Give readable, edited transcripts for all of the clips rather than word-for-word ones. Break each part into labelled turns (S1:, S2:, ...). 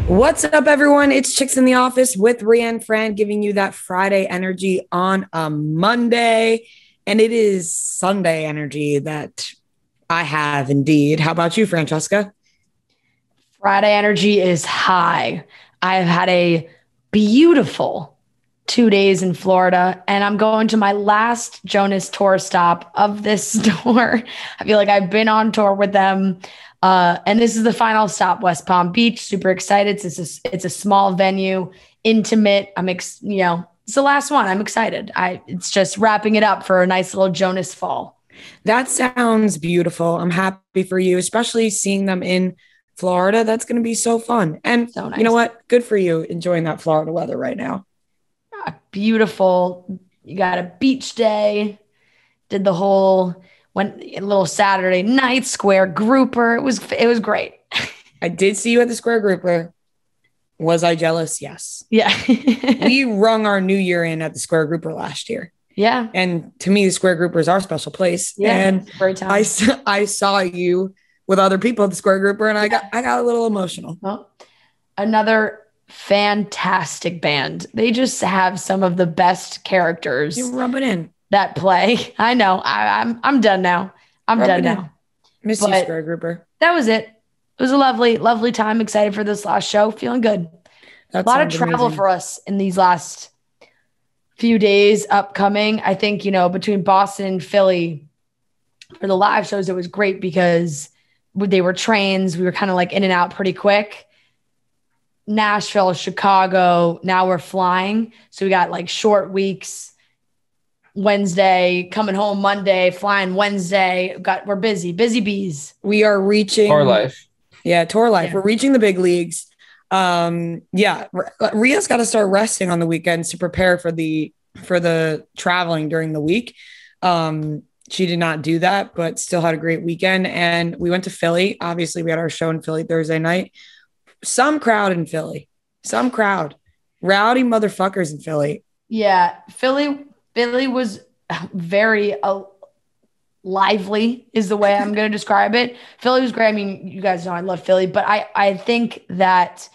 S1: What's up, everyone? It's Chicks in the Office with Rianne Fran, giving you that Friday energy on a Monday. And it is Sunday energy that I have indeed. How about you, Francesca?
S2: Friday energy is high. I've had a beautiful 2 days in Florida, and I'm going to my last Jonas tour stop of this tour. I feel like I've been on tour with them. And this is the final stop, West Palm Beach. Super excited. It's a small venue, intimate. It's the last one. I'm excited. It's just wrapping it up for a nice little Jonas fall.
S1: That sounds beautiful. I'm happy for you, especially seeing them in Florida. That's going to be so fun. And so nice. You know what? Good for you enjoying that Florida weather right now.
S2: Beautiful. You got a beach day. Did the whole went a little Saturday night square grouper. It was great.
S1: I did see you at the square grouper. Was I jealous? Yes.
S2: Yeah.
S1: We rung our new year in at the square grouper last year.
S2: Yeah.
S1: And to me, the square grouper is our special place.
S2: Yeah.
S1: And
S2: great time.
S1: I saw you with other people at the square grouper, and I got a little emotional.
S2: Well, another fantastic band. They just have some of the best characters.
S1: You rub it in.
S2: That play. I know. I'm done now. I'm done now.
S1: Miss you, square grouper.
S2: That was it. It was a lovely, lovely time. Excited for this last show. Feeling good. A lot of travel for us in these last few days upcoming. I think, between Boston and Philly for the live shows, it was great because they were trains. We were kind of like in and out pretty quick. Nashville, Chicago. Now we're flying. So we got like short weeks. Wednesday, coming home Monday, flying Wednesday. We're busy bees.
S1: We are reaching
S3: tour life.
S1: Yeah, tour life. Yeah. We're reaching the big leagues. Ria's got to start resting on the weekends to prepare for the traveling during the week. She did not do that, but still had a great weekend. And we went to Philly. Obviously, we had our show in Philly Thursday night. Some crowd in Philly. Some crowd. Rowdy motherfuckers in Philly.
S2: Yeah, Philly was very lively is the way I'm going to describe it. Philly was great. I mean, you guys know I love Philly, but I think that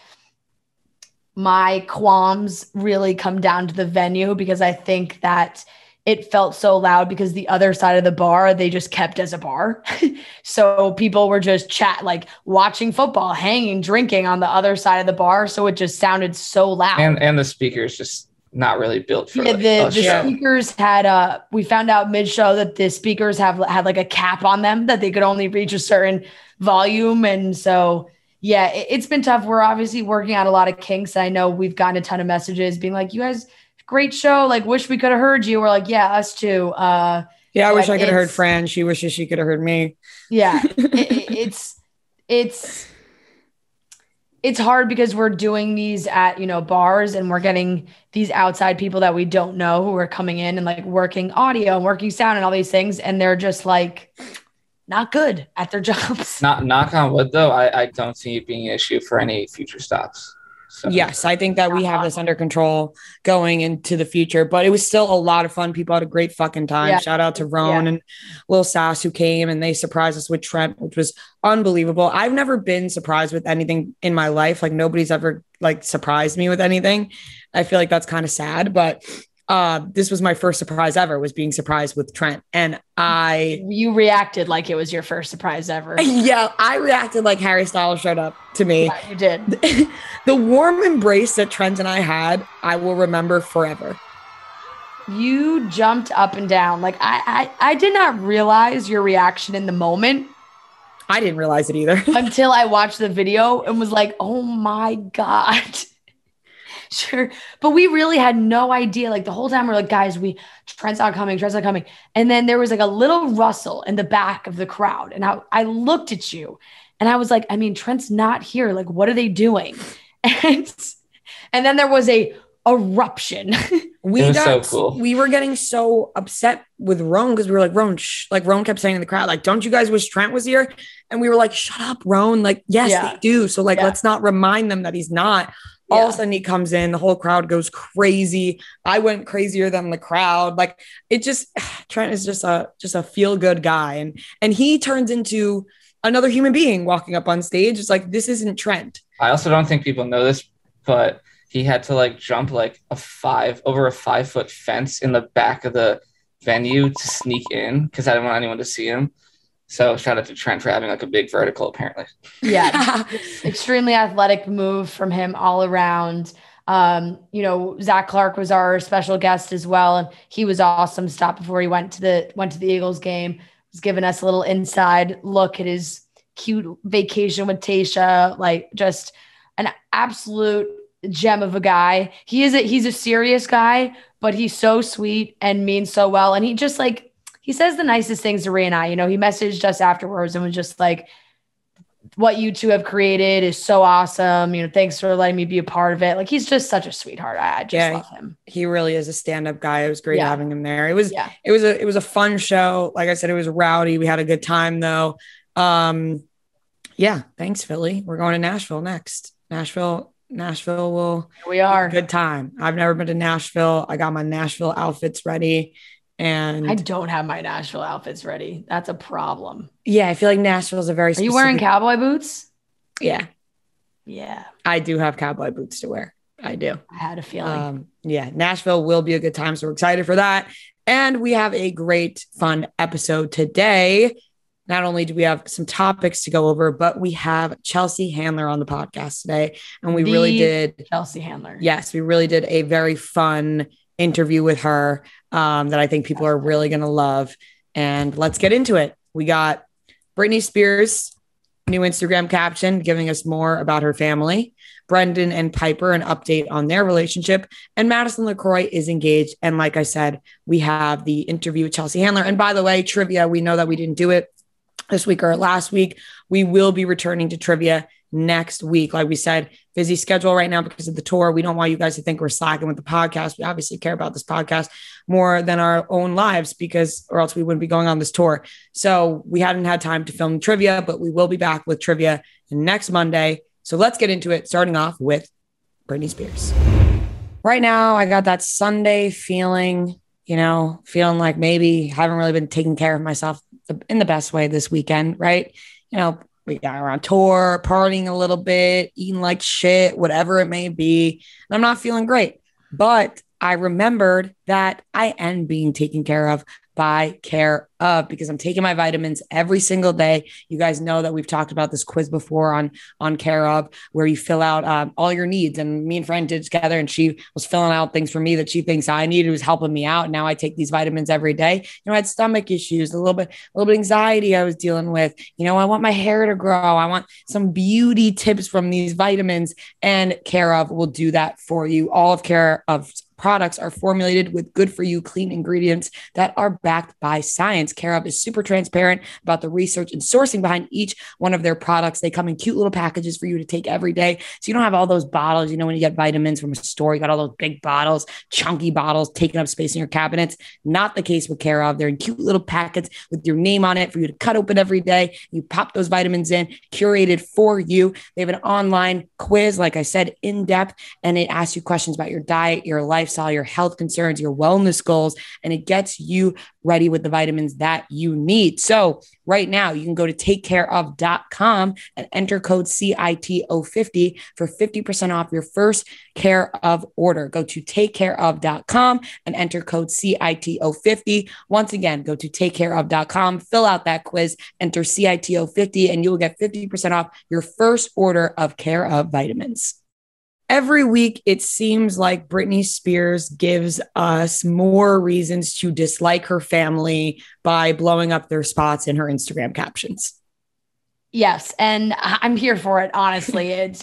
S2: my qualms really come down to the venue because I think that it felt so loud because the other side of the bar, they just kept as a bar. So people were just watching football, hanging, drinking on the other side of the bar. So it just sounded so loud.
S3: And the speakers just not really built for
S2: the speakers had we found out mid-show that the speakers had like a cap on them that they could only reach a certain volume. And so it's been tough. We're obviously working out a lot of kinks. I know we've gotten a ton of messages being like, you guys, great show, like wish we could have heard you. We're like, yeah, us too.
S1: I wish I could have heard Fran. She wishes she could have heard me.
S2: Yeah. It's hard because we're doing these at, bars, and we're getting these outside people that we don't know who are coming in and like working audio and working sound and all these things. And they're just like not good at their jobs.
S3: Not knock on wood though. I don't see it being an issue for any future stops. So.
S1: Yes, I think that we have this under control going into the future, but it was still a lot of fun. People had a great fucking time. Yeah. Shout out to Roan and Lil Sass who came and they surprised us with Trent, which was unbelievable. I've never been surprised with anything in my life. Like nobody's ever surprised me with anything. I feel like that's kind of sad, but this was my first surprise ever, was being surprised with Trent. And
S2: you reacted like it was your first surprise ever.
S1: Yeah, I reacted like Harry Styles showed up to me.
S2: Yeah, you did.
S1: The warm embrace that Trent and I had, I will remember forever.
S2: You jumped up and down. Like I did not realize your reaction in the moment.
S1: I didn't realize it either.
S2: Until I watched the video and was like, oh my God. Sure. But we really had no idea. Like the whole time we're like, guys, Trent's not coming. And then there was like a little rustle in the back of the crowd. And I looked at you and I was like, I mean, Trent's not here. Like, what are they doing? And then there was a eruption.
S3: So cool.
S1: We were getting so upset with Roan because we were like, Roan, like Roan kept saying in the crowd, like, don't you guys wish Trent was here? And we were like, shut up, Roan. Like, yes, they do. So let's not remind them that he's not. All of a sudden he comes in, the whole crowd goes crazy. I went crazier than the crowd. Like it just, Trent is just a feel good guy. And he turns into another human being walking up on stage. It's like, this isn't Trent.
S3: I also don't think people know this, but he had to like jump like over a 5-foot fence in the back of the venue to sneak in because I didn't want anyone to see him. So shout out to Trent for having like a big vertical, apparently.
S2: Yeah, extremely athletic move from him all around. Zach Clark was our special guest as well, and he was awesome. Stopped before he went to the Eagles game. Was giving us a little inside look at his cute vacation with Tayshia, like just an absolute gem of a guy. He's a serious guy, but he's so sweet and means so well. And he just like, he says the nicest things to Ray and I. He messaged us afterwards and was just like, what you two have created is so awesome. Thanks for letting me be a part of it. Like, he's just such a sweetheart. I just love him.
S1: He really is a stand-up guy. It was great having him there. It was a fun show. Like I said, it was rowdy. We had a good time though. Thanks, Philly. We're going to Nashville next. Nashville will
S2: be a
S1: good time. I've never been to Nashville. I got my Nashville outfits ready. And
S2: I don't have my Nashville outfits ready. That's a problem.
S1: Yeah, I feel like Nashville is a very
S2: specific... Are you wearing cowboy boots?
S1: Yeah.
S2: Yeah.
S1: I do have cowboy boots to wear. I do.
S2: I had a feeling.
S1: Nashville will be a good time. So we're excited for that. And we have a great, fun episode today. Not only do we have some topics to go over, but we have Chelsea Handler on the podcast today. And we really did.
S2: Chelsea Handler.
S1: Yes, we really did a very fun interview with her that I think people are really going to love. And let's get into it. We got Britney Spears, new Instagram caption, giving us more about her family. Brendan and Pieper, an update on their relationship. And Madison LeCroy is engaged. And like I said, we have the interview with Chelsea Handler. And by the way, trivia, we know that we didn't do it this week or last week. We will be returning to trivia next week. Like we said, busy schedule right now because of the tour. We don't want you guys to think we're slacking with the podcast. We obviously care about this podcast more than our own lives or else we wouldn't be going on this tour. So we hadn't had time to film trivia, but we will be back with trivia next Monday. So let's get into it, starting off with Britney Spears. Right now, I got that Sunday feeling, feeling like maybe haven't really been taking care of myself in the best way this weekend, right? We got around tour, partying a little bit, eating like shit, whatever it may be. And I'm not feeling great, but I remembered that I am being taken care of by Care Of because I'm taking my vitamins every single day. You guys know that we've talked about this quiz before on Care Of, where you fill out all your needs. And me and Fran did it together, and she was filling out things for me that she thinks I needed, was helping me out. Now I take these vitamins every day. I had stomach issues, a little bit anxiety I was dealing with. I want my hair to grow. I want some beauty tips from these vitamins, and Care Of will do that for you. All of Care Of's products are formulated with good for you, clean ingredients that are backed by science. Care Of is super transparent about the research and sourcing behind each one of their products. They come in cute little packages for you to take every day. So you don't have all those bottles. When you get vitamins from a store, you got all those big bottles, chunky bottles taking up space in your cabinets. Not the case with Care Of. They're in cute little packets with your name on it for you to cut open every day. You pop those vitamins in, curated for you. They have an online quiz, like I said, in depth, and it asks you questions about your diet, your lifestyle, your health concerns, your wellness goals, and it gets you ready with the vitamins that you need. So right now you can go to takecareof.com and enter code CITO50 for 50% off your first Care Of order. Go to takecareof.com and enter code CITO50. Once again, go to takecareof.com, fill out that quiz, enter CITO50, and you will get 50% off your first order of Care Of vitamins. Every week, it seems like Britney Spears gives us more reasons to dislike her family by blowing up their spots in her Instagram captions.
S2: Yes, and I'm here for it, honestly.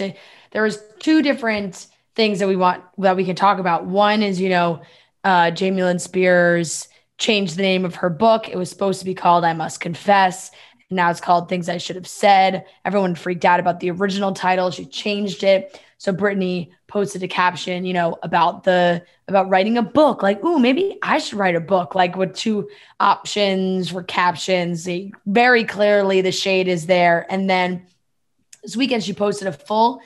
S2: There's two different things that we can talk about. One is, Jamie Lynn Spears changed the name of her book. It was supposed to be called I Must Confess. Now it's called Things I Should Have Said. Everyone freaked out about the original title. She changed it. So Britney posted a caption, about writing a book. Like, ooh, maybe I should write a book, like with two options for captions. Very clearly the shade is there. And then this weekend she posted a full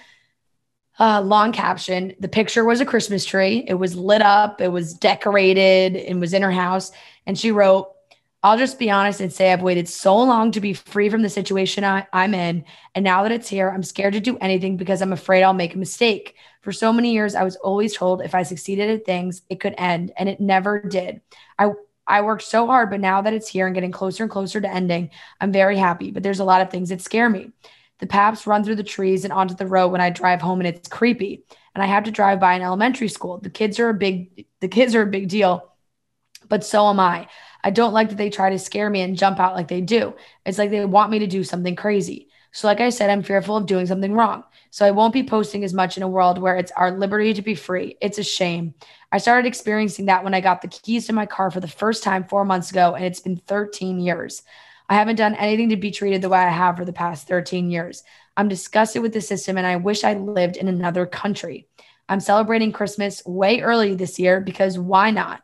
S2: long caption. The picture was a Christmas tree. It was lit up. It was decorated and was in her house. And she wrote, I'll just be honest and say I've waited so long to be free from the situation I'm in. And now that it's here, I'm scared to do anything because I'm afraid I'll make a mistake. For so many years, I was always told if I succeeded at things, it could end, and it never did. I worked so hard, but now that it's here and getting closer and closer to ending, I'm very happy. But there's a lot of things that scare me. The paps run through the trees and onto the road when I drive home, and it's creepy. And I have to drive by an elementary school. The kids are a big deal, but so am I. I don't like that they try to scare me and jump out like they do. It's like they want me to do something crazy. So like I said, I'm fearful of doing something wrong. So I won't be posting as much in a world where it's our liberty to be free. It's a shame. I started experiencing that when I got the keys to my car for the first time 4 months ago, and it's been 13 years. I haven't done anything to be treated the way I have for the past 13 years. I'm disgusted with the system, and I wish I lived in another country. I'm celebrating Christmas way early this year because why not?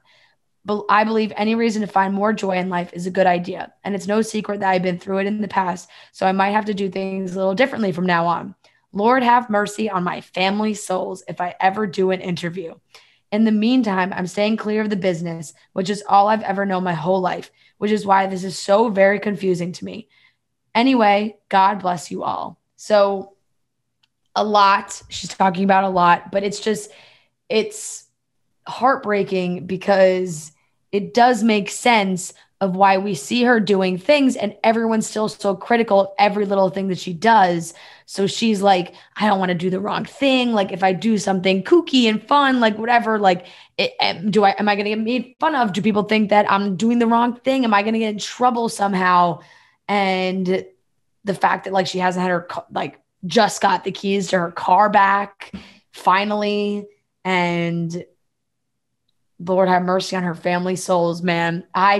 S2: But I believe any reason to find more joy in life is a good idea. And it's no secret that I've been through it in the past, so I might have to do things a little differently from now on. Lord have mercy on my family souls if I ever do an interview. In the meantime, I'm staying clear of the business, which is all I've ever known my whole life, which is why this is so very confusing to me. Anyway, God bless you all. So a lot, she's talking about a lot, but it's heartbreaking because it does make sense of why we see her doing things and everyone's still so critical of every little thing that she does. So she's like, I don't want to do the wrong thing. Like if I do something kooky and fun, like whatever, like am I going to get made fun of? Do people think that I'm doing the wrong thing? Am I going to get in trouble somehow? And the fact that like she hasn't had her, like just got the keys to her car back finally. And Lord have mercy on her family souls, man. I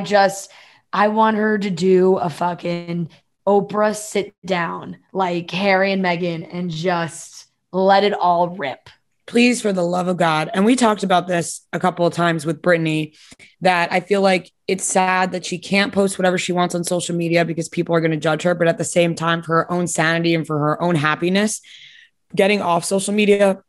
S2: want her to do a fucking Oprah sit down like Harry and Meghan and just let it all rip.
S1: Please, for the love of God. And we talked about this a couple of times with Britney, that I feel like it's sad that she can't post whatever she wants on social media because people are going to judge her. But at the same time, for her own sanity and for her own happiness, getting off social media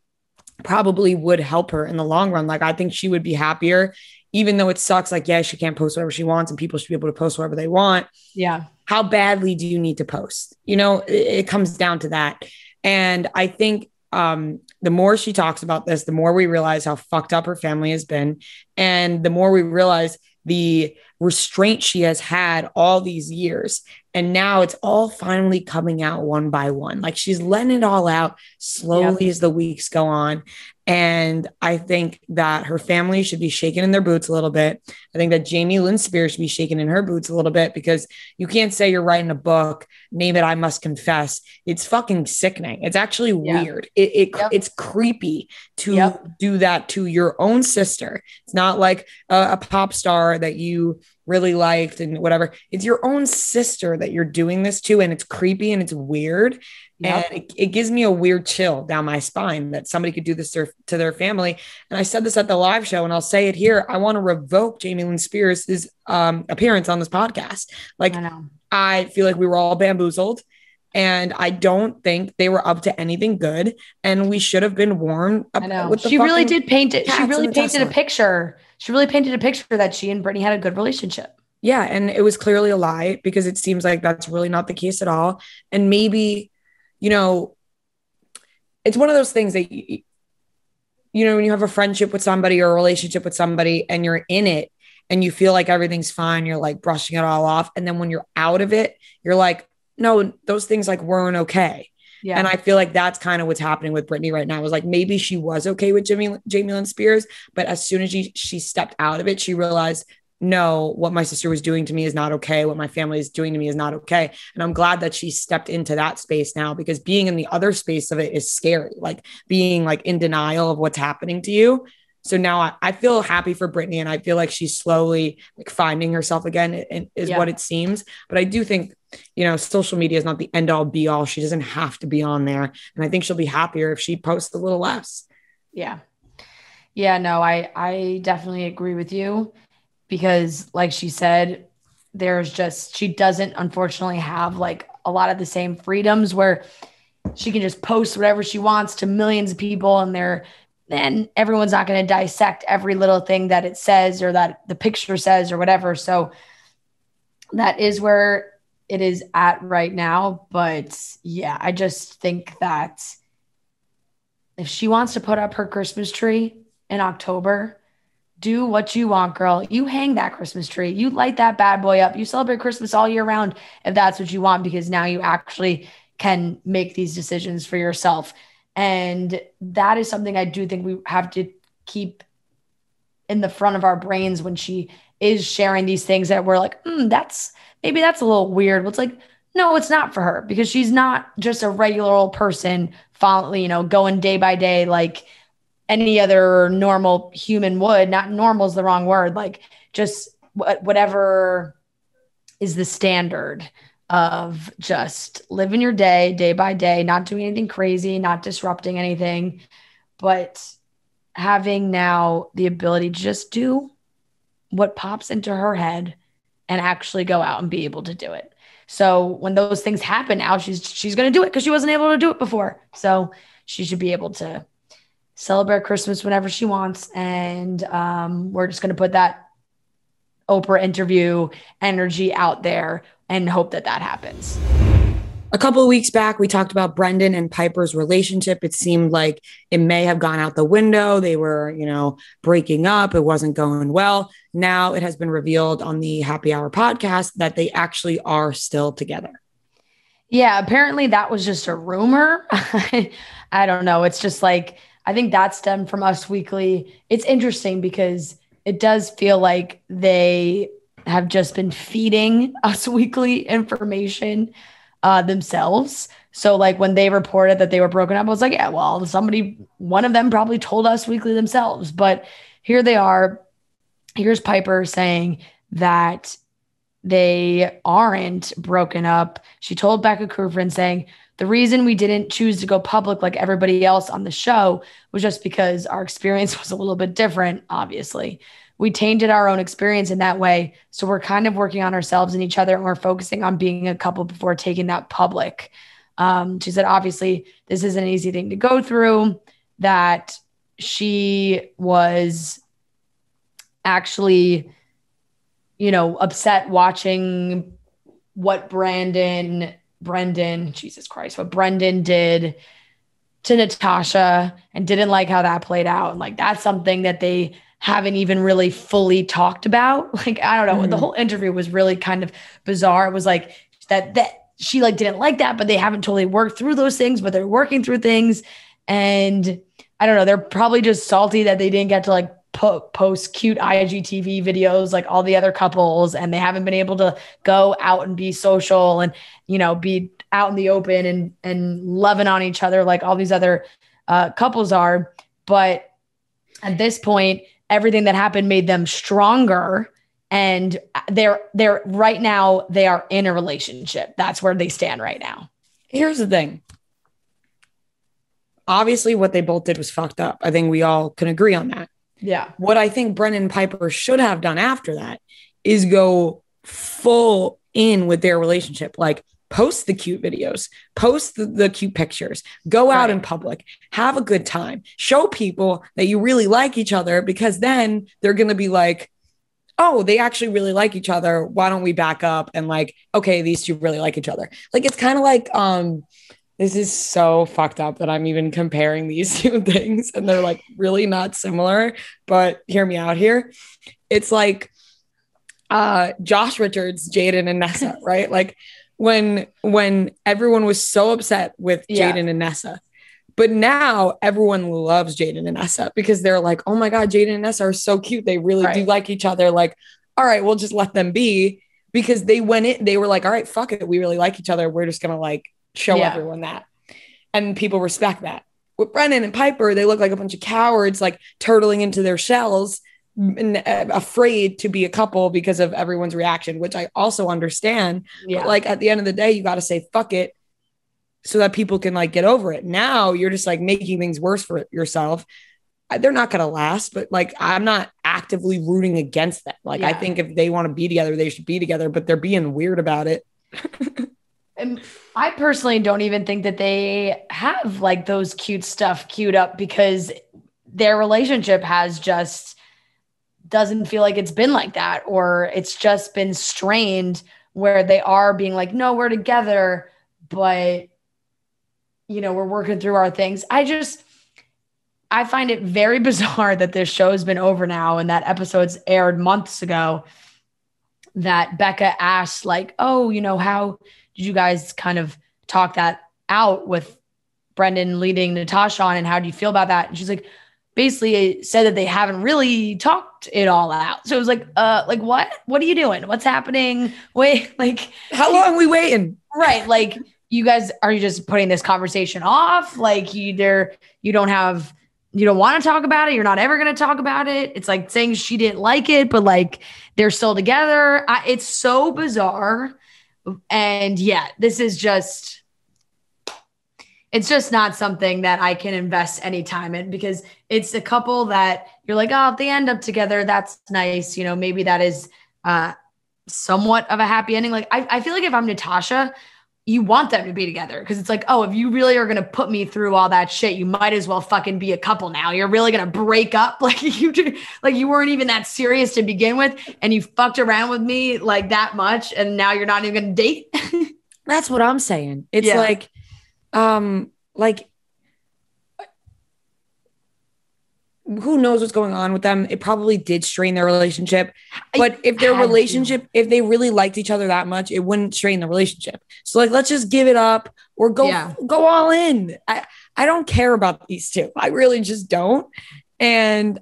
S1: probably would help her in the long run. Like, I think she would be happier, even though it sucks. Like, yeah, she can't post whatever she wants and people should be able to post whatever they want.
S2: Yeah.
S1: How badly do you need to post? You know, it comes down to that. And I think the more she talks about this, the more we realize how fucked up her family has been. And the more we realize the restraint she has had all these years. And now it's all finally coming out one by one. Like, she's letting it all out slowly as the weeks go on. And I think that her family should be shaking in their boots a little bit. I think that Jamie Lynn Spears should be shaking in her boots a little bit, because you can't say you're writing a book, name it I Must Confess. It's fucking sickening. It's actually weird. It's creepy to do that to your own sister. It's not like a pop star that you really liked and whatever. It's your own sister that you're doing this to, and it's creepy and it's weird. And it gives me a weird chill down my spine that somebody could do this to their family. And I said this at the live show, and I'll say it here. I want to revoke Jamie Lynn Spears' appearance on this podcast. Like, I feel like we were all bamboozled, and I don't think they were up to anything good. And we should have been warned.
S2: She really did paint it. She really painted a picture. She really painted a picture that she and Britney had a good relationship.
S1: Yeah. And it was clearly a lie, because it seems like that's really not the case at all. And maybe, you know, it's one of those things that, you know, when you have a friendship with somebody or a relationship with somebody and you're in it and you feel like everything's fine, you're like brushing it all off. And then when you're out of it, you're like, no, those things like weren't okay. Yeah. And I feel like that's kind of what's happening with Britney right now. Is like, maybe she was okay with Jamie Lynn Spears, but as soon as she stepped out of it, she realized, no, what my sister was doing to me is not okay. What my family is doing to me is not okay. And I'm glad that she stepped into that space now, because being in the other space of it is scary, like being like in denial of what's happening to you. So now I feel happy for Britney, and I feel like she's slowly like finding herself again, is what it seems. But I do think, you know, social media is not the end all be all. She doesn't have to be on there. And I think she'll be happier if she posts a little less.
S2: Yeah. Yeah, no, I definitely agree with you, because like she said, she doesn't unfortunately have like a lot of the same freedoms where she can just post whatever she wants to millions of people, and everyone's not going to dissect every little thing that it says or that the picture says or whatever. So that is where it is at right now. But yeah, I just think that if she wants to put up her Christmas tree in October, do what you want, girl. You hang that Christmas tree. You light that bad boy up. You celebrate Christmas all year round if that's what you want, because now you actually can make these decisions for yourself. And that is something I do think we have to keep in the front of our brains when she is sharing these things that we're like, that's a little weird. Well, it's like, no, it's not for her, because she's not just a regular old person going day by day like any other normal human would. Not normal is the wrong word. Like just whatever is the standard of just living your day by day, not doing anything crazy, not disrupting anything, but having now the ability to just do what pops into her head and actually go out and be able to do it. So when those things happen now, she's going to do it because she wasn't able to do it before. So she should be able to celebrate Christmas whenever she wants. And we're just going to put that Oprah interview energy out there and hope that happens.
S1: A couple of weeks back, we talked about Brendan and Pieper's relationship. It seemed like it may have gone out the window. They were, breaking up. It wasn't going well. Now it has been revealed on the Happy Hour podcast that they actually are still together.
S2: Yeah, apparently that was just a rumor. I don't know. It's just like, I think that stemmed from Us Weekly. It's interesting because it does feel like they have just been feeding Us Weekly information themselves. So like when they reported that they were broken up, I was like, yeah, well, one of them probably told Us Weekly themselves. But here they are. Here's Pieper saying that they aren't broken up. She told Becca Kufrin saying, the reason we didn't choose to go public like everybody else on the show was just because our experience was a little bit different, obviously. We tainted our own experience in that way. So we're kind of working on ourselves and each other, and we're focusing on being a couple before taking that public. She said, obviously, this isn't an easy thing to go through, that she was actually, upset watching what Brendan did to Natasha and didn't like how that played out. And like, that's something that they haven't even really fully talked about. Like, I don't know. The whole interview was really kind of bizarre. It was like that she like didn't like that, but they haven't totally worked through those things, but they're working through things. And I don't know, they're probably just salty that they didn't get to like post cute IGTV videos like all the other couples, and they haven't been able to go out and be social and, be out in the open and loving on each other like all these other couples are. But at this point, everything that happened made them stronger, and they're right now, they are in a relationship. That's where they stand right now.
S1: Here's the thing. Obviously, what they both did was fucked up. I think we all can agree on that.
S2: Yeah.
S1: What I think Brendan and Pieper should have done after that is go full in with their relationship. Like, post the cute videos, post the cute pictures, go out in public, have a good time, show people that you really like each other, because then they're going to be like, oh, they actually really like each other. Why don't we back up? And like, okay, these two really like each other. Like, it's kind of like, this is so fucked up that I'm even comparing these two things, and they're like really not similar, but hear me out here. It's like Josh Richards, Jaden and Nessa, right? Like, when everyone was so upset with Jaden and Nessa, but now everyone loves Jaden and Nessa because they're like, oh my God, Jaden and Nessa are so cute. They really do like each other. Like, all right, we'll just let them be, because they were like, all right, fuck it. We really like each other. We're just going to like show everyone that. And people respect that. With Brendan and Pieper, they look like a bunch of cowards, like turtling into their shells, and afraid to be a couple because of everyone's reaction, which I also understand. But like, at the end of the day, you got to say fuck it so that people can like get over it. Now you're just like making things worse for yourself. They're not going to last, but like, I'm not actively rooting against them. Like, I think if they want to be together, they should be together, but they're being weird about it.
S2: And I personally don't even think that they have like those cute stuff queued up, because their relationship has just doesn't feel like it's been like that, or it's just been strained where they are being like, no, we're together, but you know, we're working through our things. I find it very bizarre that this show's been over now and that episode's aired months ago, that Becca asked like, oh, you know, how did you guys kind of talk that out with Brendan leading Natasha on, and how do you feel about that? And she's like, basically said that they haven't really talked it all out. So it was like what are you doing? What's happening? Wait, like
S1: how long are we waiting?
S2: Right. Like you guys, are you just putting this conversation off? Like you don't want to talk about it. You're not ever going to talk about it. It's like saying she didn't like it, but like they're still together. It's so bizarre. And yeah, it's just not something that I can invest any time in, because it's a couple that you're like, oh, if they end up together, that's nice. You know, maybe that is somewhat of a happy ending. Like I feel like if I'm Natasha, you want them to be together, because it's like, oh, if you really are going to put me through all that shit, you might as well fucking be a couple now. You're really going to break up. Like you weren't even that serious to begin with, and you fucked around with me like that much, and now you're not even going to date.
S1: That's what I'm saying. It's like who knows what's going on with them? It probably did strain their relationship, but if they really liked each other that much, it wouldn't strain the relationship. So like, let's just give it up or go all in. I don't care about these two. I really just don't. And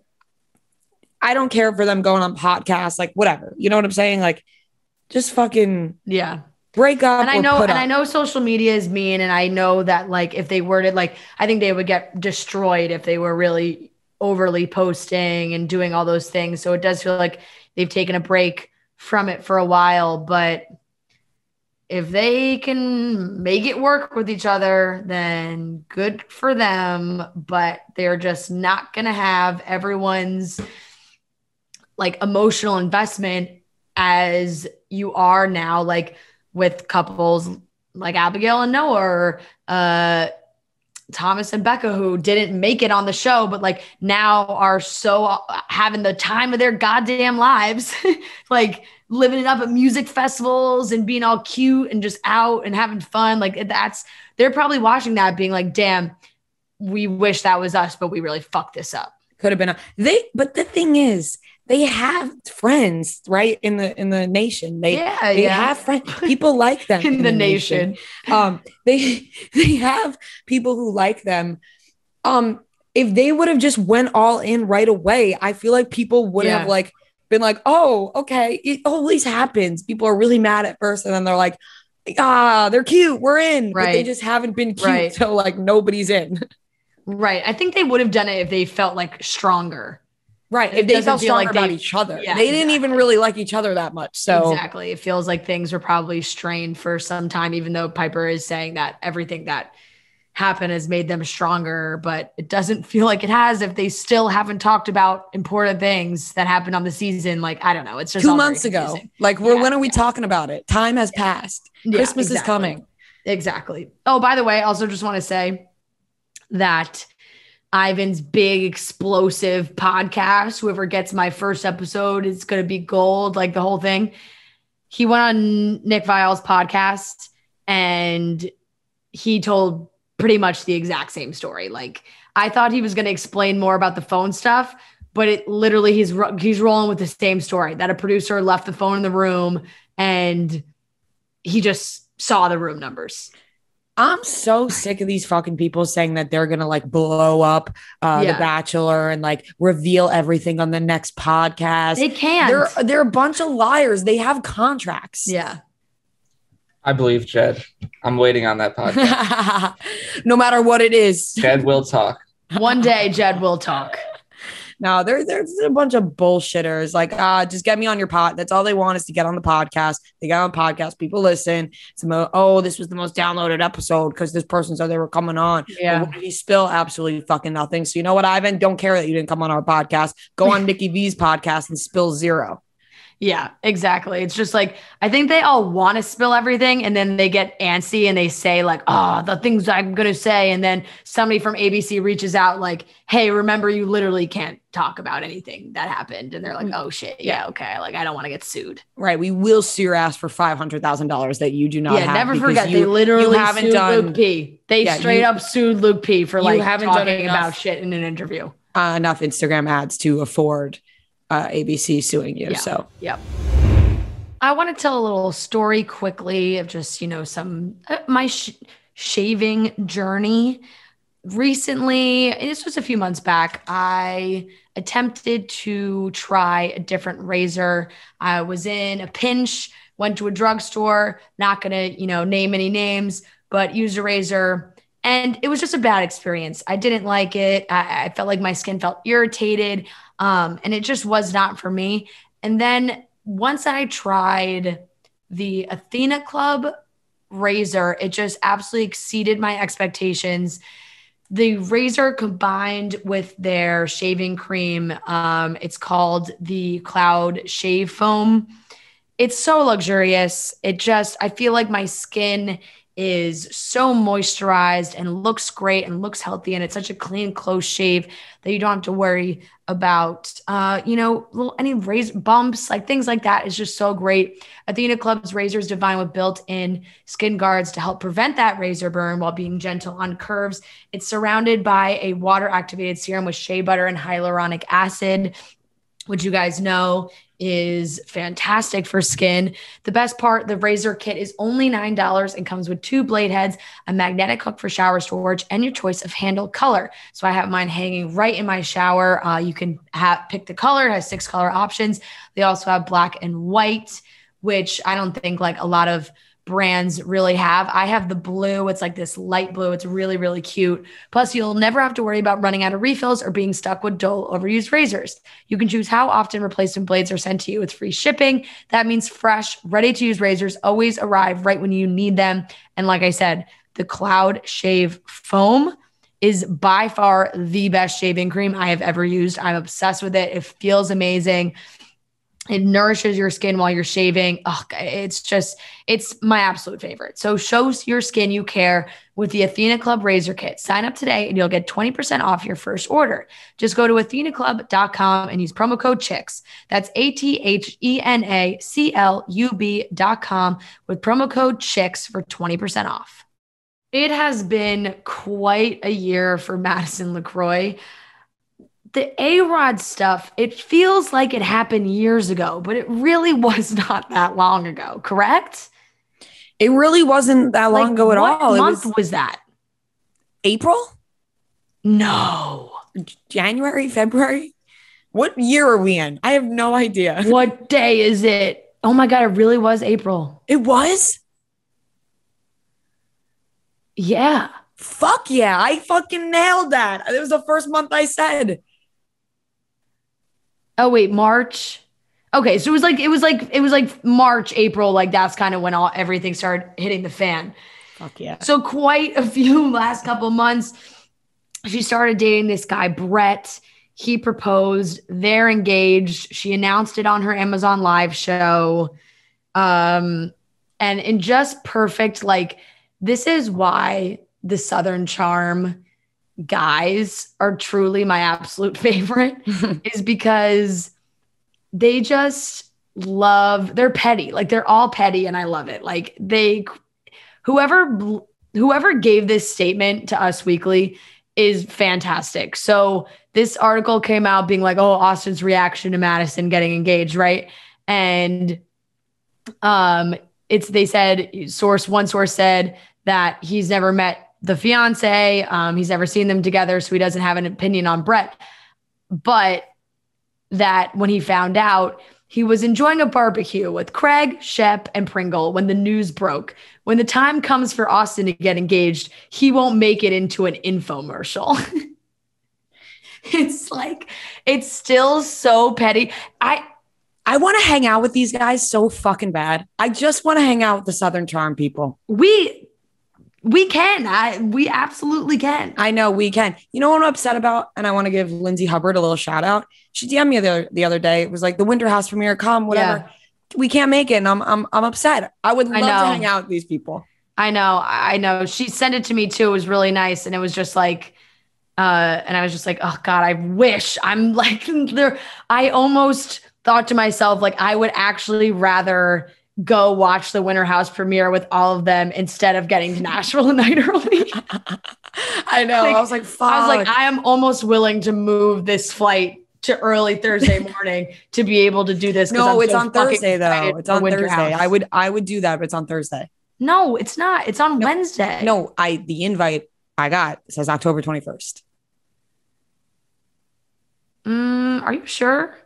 S1: I don't care for them going on podcasts, like whatever, you know what I'm saying? Like just fucking break up.
S2: And I know social media is mean. And I know that like, if they were to like, I think they would get destroyed if they were really overly posting and doing all those things. So it does feel like they've taken a break from it for a while, but if they can make it work with each other, then good for them. But they're just not going to have everyone's like emotional investment as you are now, like with couples like Abigail and Noah, or Thomas and Becca, who didn't make it on the show, but like now are so having the time of their goddamn lives, like living it up at music festivals and being all cute and just out and having fun. Like they're probably watching that being like, damn, we wish that was us, but we really fucked this up.
S1: Could have been but the thing is, they have friends, right? In the nation. They have friends. People like them
S2: in the nation.
S1: They have people who like them. If they would have just went all in right away, I feel like people would have like been like, oh, okay, it always happens. People are really mad at first, and then they're like, they're cute, we're in. Right. But they just haven't been cute, so like nobody's in.
S2: Right. I think they would have done it if they felt like stronger.
S1: Right. If they felt stronger about each other. Yeah, they didn't even really like each other that much. So
S2: exactly. It feels like things were probably strained for some time, even though Pieper is saying that everything that happened has made them stronger, but it doesn't feel like it has if they still haven't talked about important things that happened on the season. Like, I don't know. It's just
S1: 2 months ago. Like when are we talking about it? Time has passed. Christmas is coming.
S2: Exactly. Oh, by the way, I also just want to say that Ivan's big explosive podcast, whoever gets my first episode, it's going to be gold, like the whole thing. He went on Nick Viall's podcast and he told pretty much the exact same story. Like I thought he was going to explain more about the phone stuff, but it literally he's rolling with the same story, that a producer left the phone in the room and he just saw the room numbers.
S1: I'm so sick of these fucking people saying that they're going to like blow up The Bachelor and like reveal everything on the next podcast.
S2: They can't.
S1: They're a bunch of liars. They have contracts.
S2: Yeah.
S3: I believe Jed. I'm waiting on that podcast.
S1: No matter what it is.
S3: Jed will talk.
S2: One day Jed will talk.
S1: No, there's a bunch of bullshitters. Like, just get me on your pod. That's all they want, is to get on the podcast. They get on the podcast. People listen. This was the most downloaded episode because this person said they were coming on.
S2: Yeah.
S1: But we spill absolutely fucking nothing. So you know what, Ivan? Don't care that you didn't come on our podcast. Go on Nikki V's podcast and spill zero.
S2: Yeah, exactly. It's just like, I think they all want to spill everything and then they get antsy and they say like, oh, the things I'm going to say. And then somebody from ABC reaches out like, hey, remember, you literally can't talk about anything that happened. And they're like, oh shit. Yeah. Okay. Like, I don't want to get sued.
S1: Right. We will sue your ass for $500,000 that you do not have.
S2: Never forget. They literally sued Luke P. They straight up sued Luke P for like talking about shit in an interview.
S1: Enough Instagram ads to afford ABC suing you.
S2: Yeah.
S1: So,
S2: yep. I want to tell a little story quickly of just, some my shaving journey. Recently, this was a few months back, I attempted to try a different razor. I was in a pinch, went to a drugstore, not going to, name any names, but used a razor. And it was just a bad experience. I didn't like it. I felt like my skin felt irritated. And it just was not for me. And then once I tried the Athena Club razor, it just absolutely exceeded my expectations. The razor combined with their shaving cream, it's called the Cloud Shave Foam. It's so luxurious. I feel like my skin is so moisturized and looks great and looks healthy. And it's such a clean, close shave that you don't have to worry about, any razor bumps, like things like that. Is just so great. Athena Club's razor is designed with built-in skin guards to help prevent that razor burn while being gentle on curves. It's surrounded by a water-activated serum with shea butter and hyaluronic acid, which you guys know is fantastic for skin. The best part, the razor kit is only $9 and comes with 2 blade heads, a magnetic hook for shower storage, and your choice of handle color. So I have mine hanging right in my shower. You can pick the color. It has 6 color options. They also have black and white, which I don't think like a lot of brands really have. I have the blue. It's like this light blue. It's really, really cute. Plus, you'll never have to worry about running out of refills or being stuck with dull, overused razors. You can choose how often replacement blades are sent to you with free shipping. That means fresh, ready-to-use razors always arrive right when you need them. And like I said, the Cloud Shave Foam is by far the best shaving cream I have ever used. I'm obsessed with it. It feels amazing. It nourishes your skin while you're shaving. Oh, it's my absolute favorite. So show your skin you care with the Athena Club Razor Kit. Sign up today and you'll get 20% off your first order. Just go to athenaclub.com and use promo code CHICKS. That's ATHENACLUB.com with promo code CHICKS for 20% off. It has been quite a year for Madison LeCroy. The A-Rod stuff, it feels like it happened years ago, but it really was not that long ago, correct?
S1: It really wasn't that long ago at all.
S2: What month was that?
S1: April?
S2: No.
S1: January, February? What year are we in? I have no idea.
S2: What day is it? Oh my God, it really was April.
S1: It was?
S2: Yeah.
S1: Fuck yeah. I fucking nailed that. It was the first month I said.
S2: Oh wait, March. Okay, so it was like March, April, like that's kind of when everything started hitting the fan.
S1: Fuck yeah.
S2: So quite a few last couple months, she started dating this guy, Brett. He proposed. They're engaged. She announced it on her Amazon Live show. And in just perfect, like, this is why the Southern Charm guys are truly my absolute favorite is because they just they're petty. Like, they're all petty and I love it. Like, whoever gave this statement to Us Weekly is fantastic. So this article came out being like, oh, Austin's reaction to Madison getting engaged, right? And they said one source said that he's never met the fiance. He's never seen them together, so he doesn't have an opinion on Brett. But that when he found out, he was enjoying a barbecue with Craig, Shep, and Pringle when the news broke. When the time comes for Austin to get engaged, he won't make it into an infomercial. It's like, it's still so petty.
S1: I want to hang out with these guys so fucking bad. I just want to hang out with the Southern Charm people.
S2: We We can. We absolutely can.
S1: I know we can. You know what I'm upset about? And I want to give Lindsay Hubbard a little shout out. She DM'd me the other day. It was like the Winter House premiere, come, whatever. Yeah. We can't make it. And I'm upset. I would love to hang out with these people.
S2: I know. She sent it to me too. It was really nice. And it was just like, and I was just like, oh God, I wish I'm like there. I almost thought to myself, like, I would actually rather go watch the Winter House premiere with all of them instead of getting to Nashville a night early.
S1: I know. I was like, fuck.
S2: I was like, I am almost willing to move this flight to early Thursday morning to be able to do this.
S1: No, it's on Thursday though. It's on Thursday. I would do that, but it's on Thursday.
S2: No, it's not. It's on Wednesday.
S1: No, the invite I got says October 21st.
S2: Are you sure?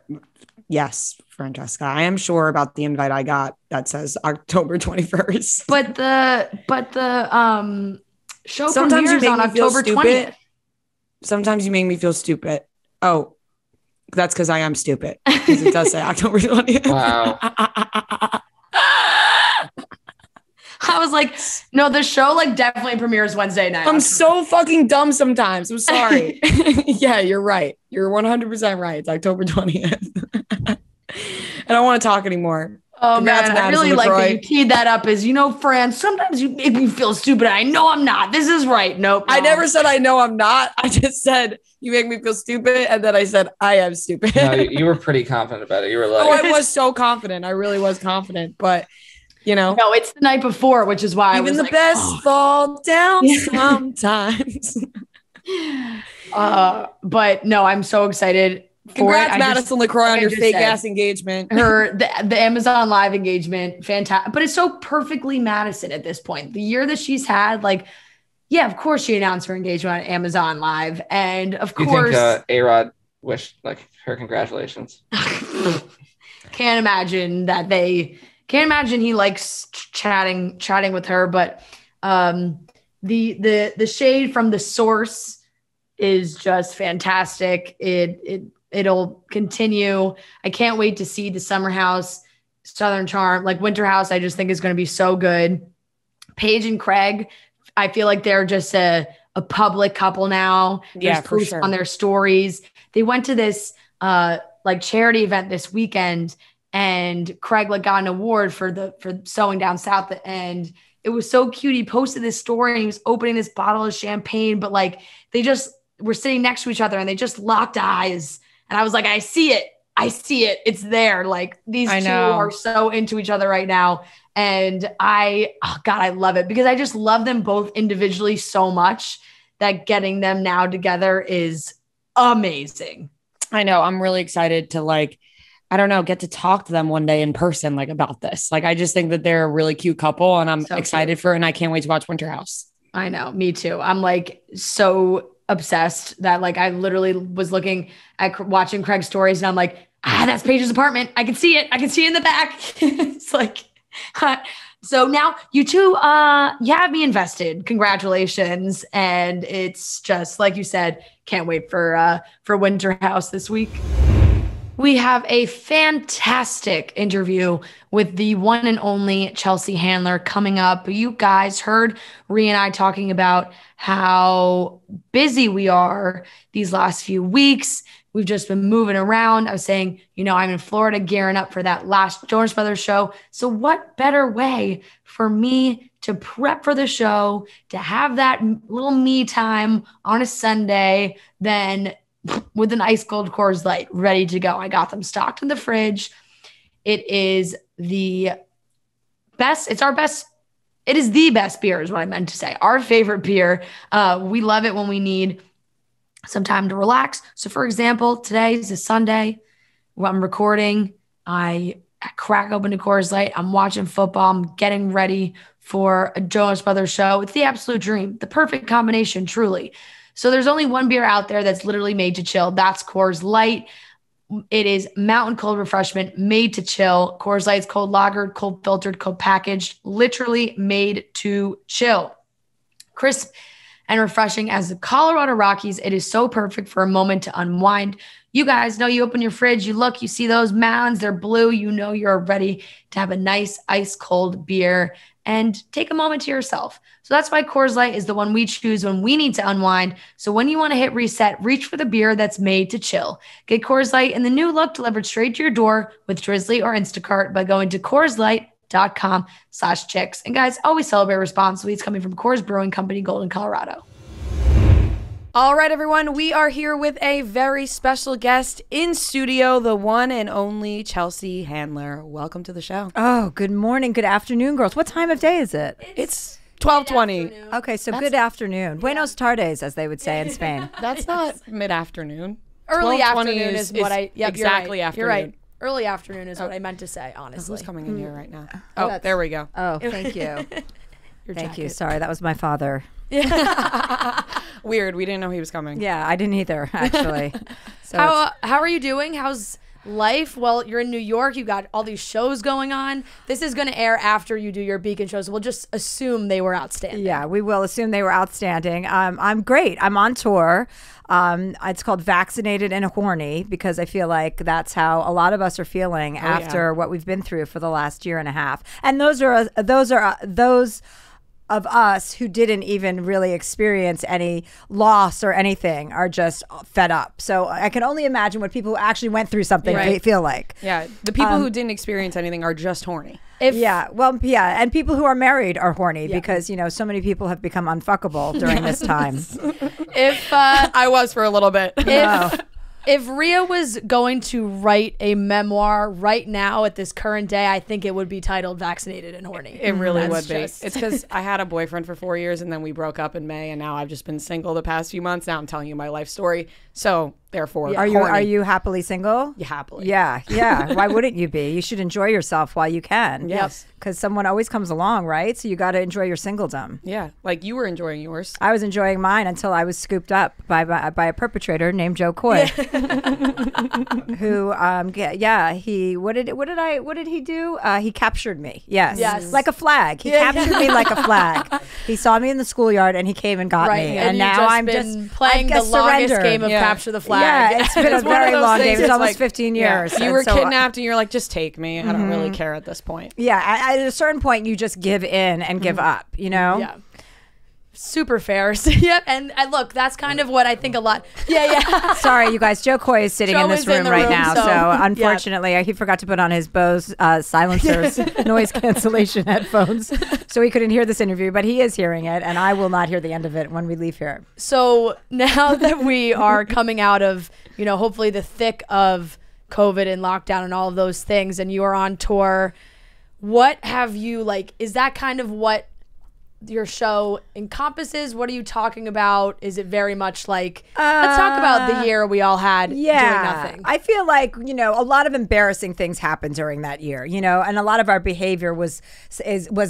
S1: Yes, Francesca. I am sure about the invite I got that says October 21st.
S2: But the show premieres on October 20th.
S1: Sometimes you make me feel stupid. Oh, that's because I am stupid. Because it does say October 20th.
S3: Wow.
S2: I was like, no, the show like definitely premieres Wednesday night.
S1: I'm so fucking dumb sometimes. I'm sorry. Yeah, you're right. You're 100% right. It's October 20th. I don't want to talk anymore.
S2: Oh, man, I really LeCroy. Like that you teed that up as, Fran, sometimes you make me feel stupid. I know I'm not. This is right. Nope.
S1: I never said I know I'm not. I just said you make me feel stupid. And then I said I am stupid.
S3: No, you were pretty confident about it. You were like,
S1: I was so confident. I really was confident. But,
S2: no, it's the night before, which is why
S1: even the best fall down sometimes.
S2: But no, I'm so excited.
S1: Congrats, Madison LeCroy, on your fake ass engagement.
S2: The Amazon Live engagement, fantastic. But it's so perfectly Madison at this point. The year that she's had, like, yeah, of course she announced her engagement on Amazon Live, and of course,
S3: think A-Rod wished like her congratulations.
S2: Can't imagine he likes chatting with her, but the shade from the source is just fantastic. It'll continue. I can't wait to see the Summer House, Southern Charm, like Winter House. I just think is going to be so good. Paige and Craig, I feel like they're just a public couple now.
S1: Yeah, for sure.
S2: On their stories. They went to this like charity event this weekend, and Craig like got an award for sewing down south. And it was so cute. He posted this story and he was opening this bottle of champagne, but like they just were sitting next to each other and they just locked eyes. And I was like, I see it. It's there. Like these two are so into each other right now. And I love it because I just love them both individually so much that getting them now together is amazing.
S1: I know. I'm really excited to get to talk to them one day in person, like about this. Like, I just think that they're a really cute couple and I'm so excited for it. And I can't wait to watch Winter House.
S2: I know. Me too. I'm like so obsessed that like I literally was looking at watching Craig's stories and I'm like, that's Paige's apartment. I can see it. In the back. It's like, so now you two, you have me invested. Congratulations. And it's just like you said, can't wait for Winter House this week. We have a fantastic interview with the one and only Chelsea Handler coming up. You guys heard Rhea and I talking about how busy we are these last few weeks. We've just been moving around. I was saying, I'm in Florida gearing up for that last Jonas Brothers show. So what better way for me to prep for the show, to have that little me time on a Sunday than with an ice cold Coors Light ready to go. I got them stocked in the fridge. It is the best. It is the best beer is what I meant to say. Our favorite beer. We love it when we need some time to relax. So for example, today is a Sunday when I'm recording. I crack open a Coors Light. I'm watching football. I'm getting ready for a Jonas Brothers show. It's the absolute dream. The perfect combination, truly. So there's only one beer out there that's literally made to chill. That's Coors Light. It is mountain cold refreshment made to chill. Coors Light's cold lagered, cold filtered, cold packaged, literally made to chill. Crisp and refreshing as the Colorado Rockies. It is so perfect for a moment to unwind. You guys know you open your fridge, you look, you see those mountains, they're blue. You're ready to have a nice ice cold beer. and take a moment to yourself. So that's why Coors Light is the one we choose when we need to unwind. So when you want to hit reset, reach for the beer that's made to chill. Get Coors Light in the new look delivered straight to your door with Drizzly or Instacart by going to CoorsLight.com/chicks. And guys, always celebrate responsibly. It's coming from Coors Brewing Company, Golden, Colorado.
S1: All right, everyone. We are here with a very special guest in studio, the one and only Chelsea Handler. Welcome to the show.
S4: Oh, good morning. Good afternoon, girls. What time of day is it?
S1: It's 12:20.
S4: Okay, so good afternoon. Buenos tardes, as they would say in Spain.
S1: That's not mid-afternoon.
S2: Early afternoon is what I... Yep,
S1: exactly
S2: you're right.
S1: afternoon.
S2: You're right. Early afternoon is what I meant to say, honestly.
S1: Who's coming in here right now? Oh, there we go.
S4: Oh, thank you. Thank you. Sorry, that was my father.
S1: Weird. We didn't know he was coming.
S4: Yeah, I didn't either, actually. So
S2: how are you doing? How's life? Well, you're in New York. You got all these shows going on. This is going to air after you do your Beacon shows. We'll just assume they were outstanding.
S4: Yeah, we will assume they were outstanding. I'm great. I'm on tour. It's called Vaccinated and Horny because I feel like that's how a lot of us are feeling after what we've been through for the last year and a half. And those of us who didn't even really experience any loss or anything are just fed up. So I can only imagine what people who actually went through something feel like.
S1: Yeah, the people who didn't experience anything are just horny.
S4: And people who are married are horny because, so many people have become unfuckable during this time.
S1: I was for a little bit.
S2: If Rhea was going to write a memoir right now at this current day, I think it would be titled Vaccinated and Horny.
S1: It really would be. It's because I had a boyfriend for 4 years and then we broke up in May and now I've just been single the past few months. Now I'm telling you my life story. So therefore,
S4: are you happily single?
S1: Yeah, happily.
S4: Yeah. Why wouldn't you be? You should enjoy yourself while you can.
S1: Yes.
S4: Because someone always comes along, right? So you got to enjoy your singledom.
S1: Yeah, like you were enjoying yours.
S4: I was enjoying mine until I was scooped up by a perpetrator named Joe Coy, who what did he do? He captured me. Yes, like a flag. He captured me like a flag. He saw me in the schoolyard and he came and got me.
S2: And now I'm just playing the longest game of capture the flag.
S4: Yeah, it's been a very long game. It's almost 15 years.
S1: You were kidnapped and you're like, just take me. I don't really care at this point.
S4: Yeah, at a certain point, you just give in and give up,
S2: Yeah. Super fair. And look, that's kind of what I think a lot. Yeah.
S4: Sorry, you guys. Joe Coy is sitting in this room right now. So unfortunately, he forgot to put on his Bose silencers, noise cancellation headphones. So he couldn't hear this interview, but he is hearing it. And I will not hear the end of it when we leave here.
S2: So now that we are coming out of, hopefully the thick of COVID and lockdown and all of those things, and you are on tour, what have you is that kind of what your show encompasses? What are you talking about? Is it very much like, let's talk about the year we all had doing nothing?
S4: I feel like, a lot of embarrassing things happened during that year, and a lot of our behavior was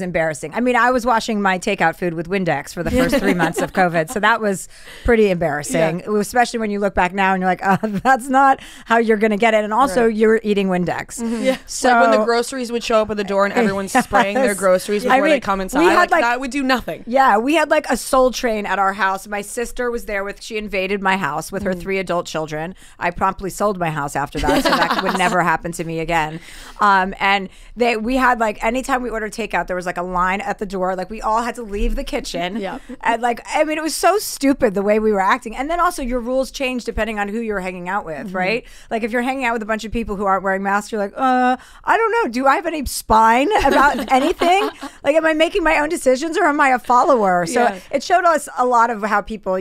S4: embarrassing. I mean, I was washing my takeout food with Windex for the first 3 months of COVID. So that was pretty embarrassing, especially when you look back now and you're like, that's not how you're going to get it. And also you're eating Windex.
S2: Mm-hmm. Yeah.
S1: So like when the groceries would show up at the door and everyone's spraying their groceries before they come inside, that would do nothing.
S4: Yeah, we had like a Soul Train at our house. My sister was there she invaded my house with her 3 adult children. I promptly sold my house after that, so that would never happen to me again. And we had anytime we ordered takeout, there was a line at the door. We all had to leave the kitchen.
S2: Yeah.
S4: And it was so stupid the way we were acting. And then also your rules change depending on who you're hanging out with, right? If you're hanging out with a bunch of people who aren't wearing masks, you're like, I don't know. Do I have any spine about anything? Am I making my own decisions or am I a follower? So it showed us a lot of how people,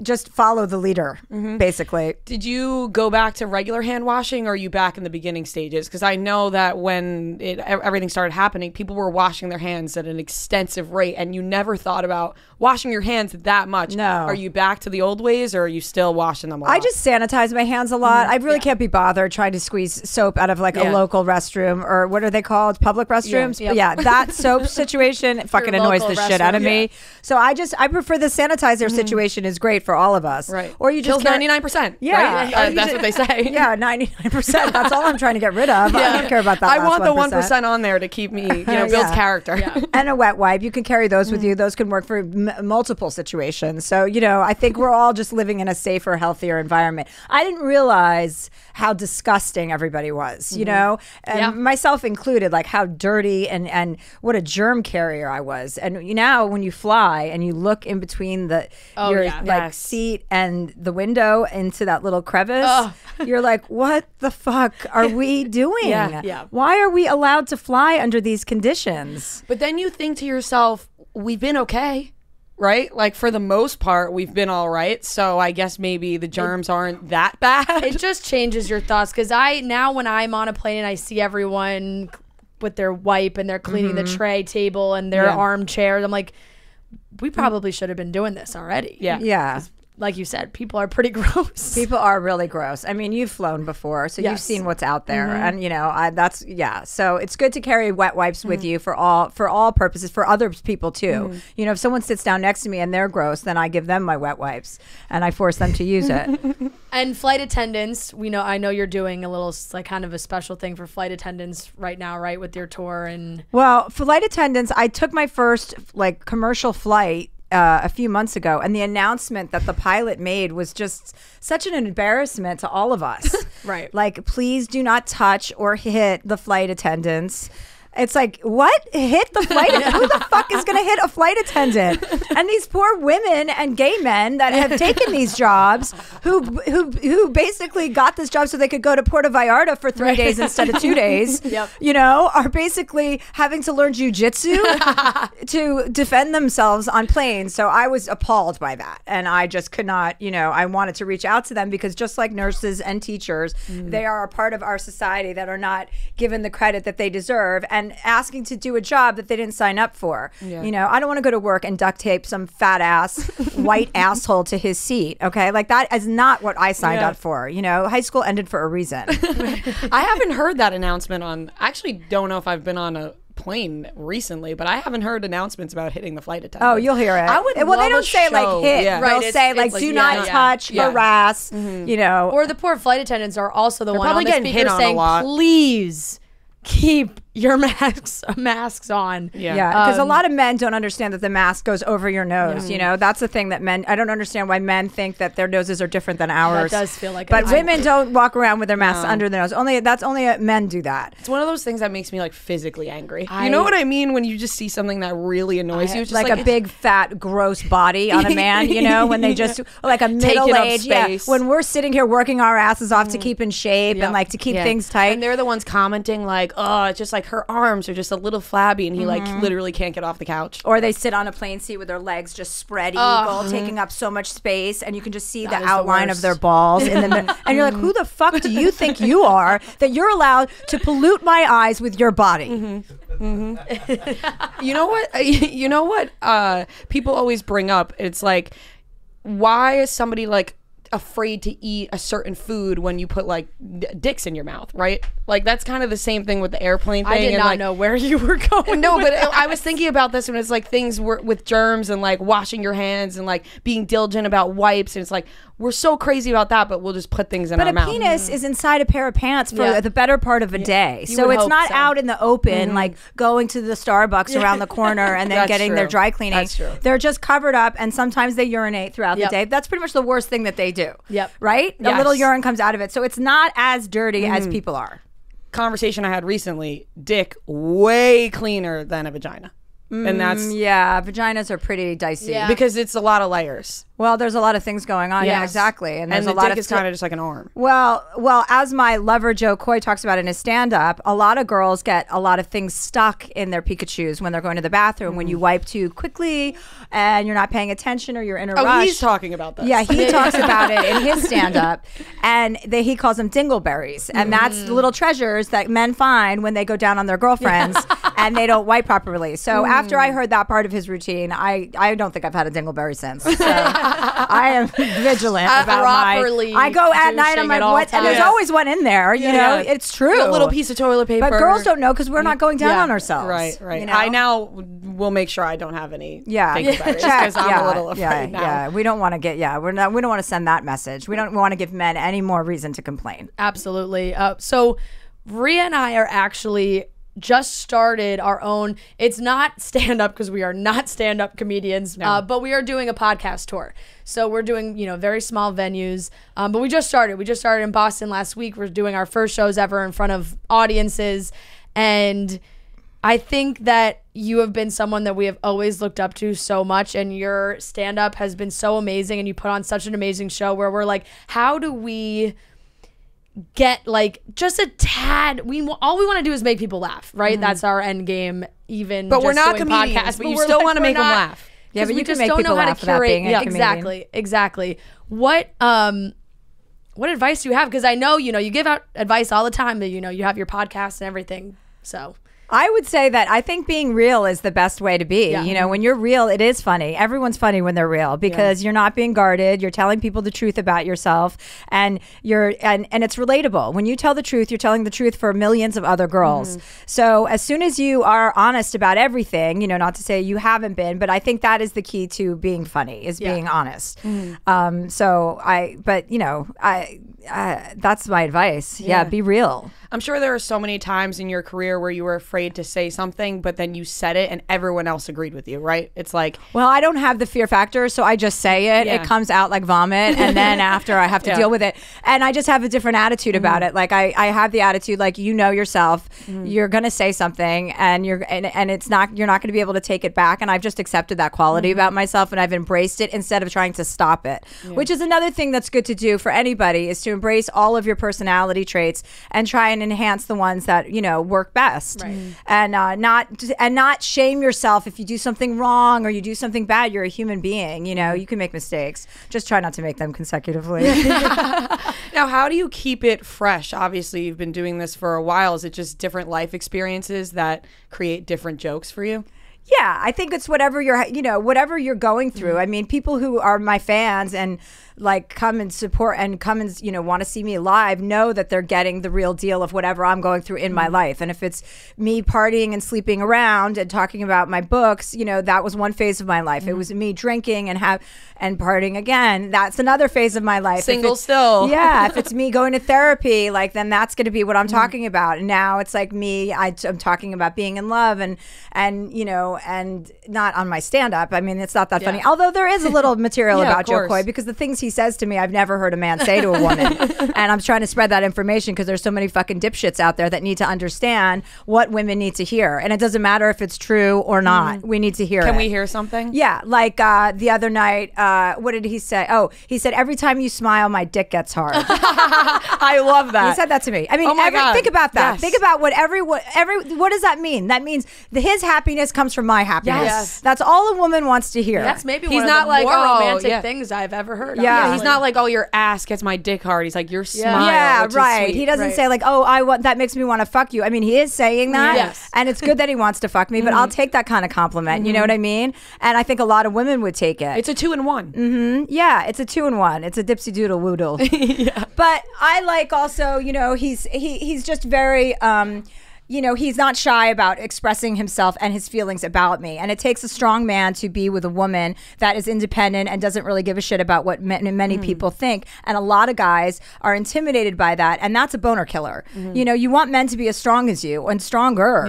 S4: just follow the leader, basically.
S1: Did you go back to regular hand washing or are you back in the beginning stages? Because I know that when everything started happening, people were washing their hands at an extensive rate and you never thought about washing your hands that much.
S4: No.
S1: Are you back to the old ways or are you still washing them a lot?
S4: I just sanitize my hands a lot. I really can't be bothered trying to squeeze soap out of a local restroom or what are they called? Public restrooms?
S2: Yeah.
S4: That soap situation fucking annoys the shit out of me. So I prefer the sanitizer situation is great safe for all of us.
S1: Right.
S4: Or you just
S1: kills 99%.
S4: Yeah.
S1: Right? That's what they say.
S4: Yeah, 99%. That's all I'm trying to get rid of. I don't care about that.
S1: I want the 1% on there to keep me, builds character.
S4: Yeah. And a wet wipe. You can carry those with you. Those can work for multiple situations. So, I think we're all just living in a safer, healthier environment. I didn't realize how disgusting everybody was, and myself included, like how dirty and what a germ carrier I was. And now when you fly and you look in between your seat and the window into that little crevice, you're like, what the fuck are we doing? Why are we allowed to fly under these conditions?
S1: But then you think to yourself, we've been okay. Right? Like for the most part, we've been all right. So I guess maybe the germs aren't that bad.
S2: It just changes your thoughts. Because now when I'm on a plane and I see everyone with their wipe and they're cleaning the tray table and their armchairs, I'm like, we probably should have been doing this already.
S4: Yeah.
S2: Like you said, people are pretty gross.
S4: People are really gross. I mean, you've flown before, so you've seen what's out there, and So it's good to carry wet wipes with you for all purposes, for other people too. If someone sits down next to me and they're gross, then I give them my wet wipes and I force them to use it.
S2: And flight attendants, I know you're doing a little like kind of a special thing for flight attendants right now, right, with your tour and.
S4: Well, for flight attendants, I took my first commercial flight a few months ago, and the announcement that the pilot made was just such an embarrassment to all of us.
S2: Right.
S4: Like, please do not touch or hit the flight attendants. It's like, what? Hit the flight? Who the fuck is going to hit a flight attendant? And these poor women and gay men that have taken these jobs, who basically got this job so they could go to Puerto Vallarta for 3 days instead of 2 days, are basically having to learn jujitsu to defend themselves on planes. So I was appalled by that. And I just could not, I wanted to reach out to them because just like nurses and teachers, they are a part of our society that are not given the credit that they deserve. And asking to do a job that they didn't sign up for. I don't want to go to work and duct tape some fat ass white asshole to his seat. Okay, like that is not what I signed up for. High school ended for a reason.
S1: I haven't heard that announcement I actually don't know if I've been on a plane recently, but I haven't heard announcements about hitting the flight attendant.
S4: Oh, you'll hear it.
S1: I would.
S4: Well, they don't say like hit.
S2: Right.
S4: They'll say like do not touch, harass.
S2: Or the poor flight attendants are also the one on the speaker saying, "Please keep your masks on."
S4: Because a lot of men don't understand that the mask goes over your nose. That's the thing that I don't understand why men think that their noses are different than ours.
S2: That does feel like
S4: but women don't walk around with their masks under their nose. Only men do that.
S1: It's one of those things that makes me like physically angry. You know what I mean? When you just see something that really annoys you, just
S4: like a big fat gross body on a man, when they just like a middle-aged when we're sitting here working our asses off to keep in shape and like to keep things tight,
S1: and they're the ones commenting like, oh, it's just like her arms are just a little flabby, and he like literally can't get off the couch.
S4: Or they sit on a plane seat with their legs just spread eagle, taking up so much space, and you can just see the outline of their balls in the middle. And you're like, who the fuck do you think you are that you're allowed to pollute my eyes with your body?
S1: You know what people always bring up, it's like, why is somebody like afraid to eat a certain food when you put like dicks in your mouth, right? Like that's kind of the same thing with the airplane thing.
S2: I did not know where you were going.
S1: No, but I was thinking about this when it's like things with germs and like washing your hands and like being diligent about wipes, and it's like we're so crazy about that, but we'll just put things in our mouth.
S4: But a penis is inside a pair of pants for the better part of a day. So it's not out in the open, like going to the Starbucks around the corner and then getting their dry cleaning.
S1: That's true.
S4: They're just covered up, and sometimes they urinate throughout the day. That's pretty much the worst thing that they do. Right? A little urine comes out of it. So it's not as dirty as people are.
S1: Conversation I had recently, dick way cleaner than a vagina. And that's
S4: vaginas are pretty dicey
S1: because it's a lot of layers.
S4: Well, there's a lot of things going on. Yeah, exactly. And there's
S1: the
S4: a lot
S1: dick is kind of just like an arm.
S4: Well, as my lover Joe Coy talks about in his stand-up, a lot of girls get a lot of things stuck in their Pikachus when they're going to the bathroom. When you wipe too quickly and you're not paying attention or you're in a rush.
S1: He's talking about this.
S4: Yeah, he talks about it in his stand-up, and he calls them dingleberries, and that's little treasures that men find when they go down on their girlfriends and they don't wipe properly. So after I heard that part of his routine, I don't think I've had a dingleberry since. So I am vigilant about I go at night. I'm like, what? And there's always one in there. You know, it's true.
S1: A little piece of toilet paper.
S4: But girls don't know because we're not going down on ourselves.
S1: Right. I now we'll make sure I don't have any.
S4: Yeah,
S1: because I'm a little afraid now.
S4: Yeah, we don't want to get. Yeah, we don't want to send that message. We don't want to give men any more reason to complain.
S2: Absolutely. So Rhea and I are actually just started our own. It's not stand-up because we are not stand-up comedians, but we are doing a podcast tour. So we're doing, very small venues, but we just started. We just started in Boston last week. We're doing our first shows ever in front of audiences, and I think that you have been someone that we have always looked up to so much, and your stand-up has been so amazing, and you put on such an amazing show where we're like, how do we get like just a tad? All we want to do is make people laugh, right? That's our end game. Even
S1: but
S2: just
S1: we're not
S2: doing
S1: comedians,
S2: podcasts,
S1: but you still want to make them laugh.
S4: Yeah, but
S2: we
S4: you can
S2: just
S4: make
S2: don't
S4: people
S2: know how
S4: laugh
S2: to
S4: without
S2: curate.
S4: being a
S2: Yeah, exactly. What advice do you have? Because I know you give out advice all the time. That you have your podcast and everything. So
S4: I would say that I think being real is the best way to be.
S2: Yeah.
S4: When you're real, it is funny. Everyone's funny when they're real because you're not being guarded. You're telling people the truth about yourself, and and it's relatable. When you tell the truth, you're telling the truth for millions of other girls. So as soon as you are honest about everything, not to say you haven't been, but I think that is the key to being funny is being honest. That's my advice. Yeah, be real.
S1: I'm sure there are so many times in your career where you were afraid to say something, but then you said it and everyone else agreed with you, right? It's like...
S4: Well, I don't have the fear factor, so I just say it. It comes out like vomit, and then after I have to deal with it. And I just have a different attitude about it. Like I have the attitude, like, yourself, you're going to say something, and you're not going to be able to take it back. And I've just accepted that quality about myself, and I've embraced it instead of trying to stop it, which is another thing that's good to do for anybody, is to embrace all of your personality traits and try and enhance the ones that work best, and not shame yourself if you do something wrong or you do something bad. You're a human being. You can make mistakes. Just try not to make them consecutively.
S1: Now, how do you keep it fresh? Obviously, you've been doing this for a while. Is it just different life experiences that create different jokes for you?
S4: Yeah, I think it's whatever you're going through. I mean, people who are my fans and like come and support and come and want to see me live know that they're getting the real deal of whatever I'm going through in my life. And if it's me partying and sleeping around and talking about my books, that was one phase of my life. It was me drinking and partying again. That's another phase of my life.
S1: Single still.
S4: Yeah, if it's me going to therapy, like, then that's going to be what I'm talking about. And now it's like me, I'm talking about being in love and not on my stand-up. I mean, it's not that funny. Although there is a little material about Joe Coy, because the things he says to me, I've never heard a man say to a woman. And I'm trying to spread that information because there's so many fucking dipshits out there that need to understand what women need to hear. And it doesn't matter if it's true or not. We need to hear it.
S1: Can we hear something?
S4: Yeah. Like the other night, what did he say? Oh, he said, every time you smile, my dick gets hard.
S1: I love that.
S4: He said that to me. I mean, think about that. Think about what what does that mean? That means his happiness comes from my happiness.
S2: Yes.
S4: That's all a woman wants to hear.
S2: That's maybe one of the more romantic things I've ever heard.
S1: Yeah, he's not like, oh, your ass gets my dick hard. He's like, your smile.
S4: Yeah, right. He doesn't say like, oh, that makes me want to fuck you. I mean, he is saying that, and it's good that he wants to fuck me. But I'll take that kind of compliment. You know what I mean? And I think a lot of women would take it.
S1: It's a 2-in-1.
S4: Yeah, it's a 2-in-1. It's a dipsy doodle woodle. But I like also, he's just very. He's not shy about expressing himself and his feelings about me. And it takes a strong man to be with a woman that is independent and doesn't really give a shit about what many people think. And a lot of guys are intimidated by that. And that's a boner killer. You want men to be as strong as you and stronger,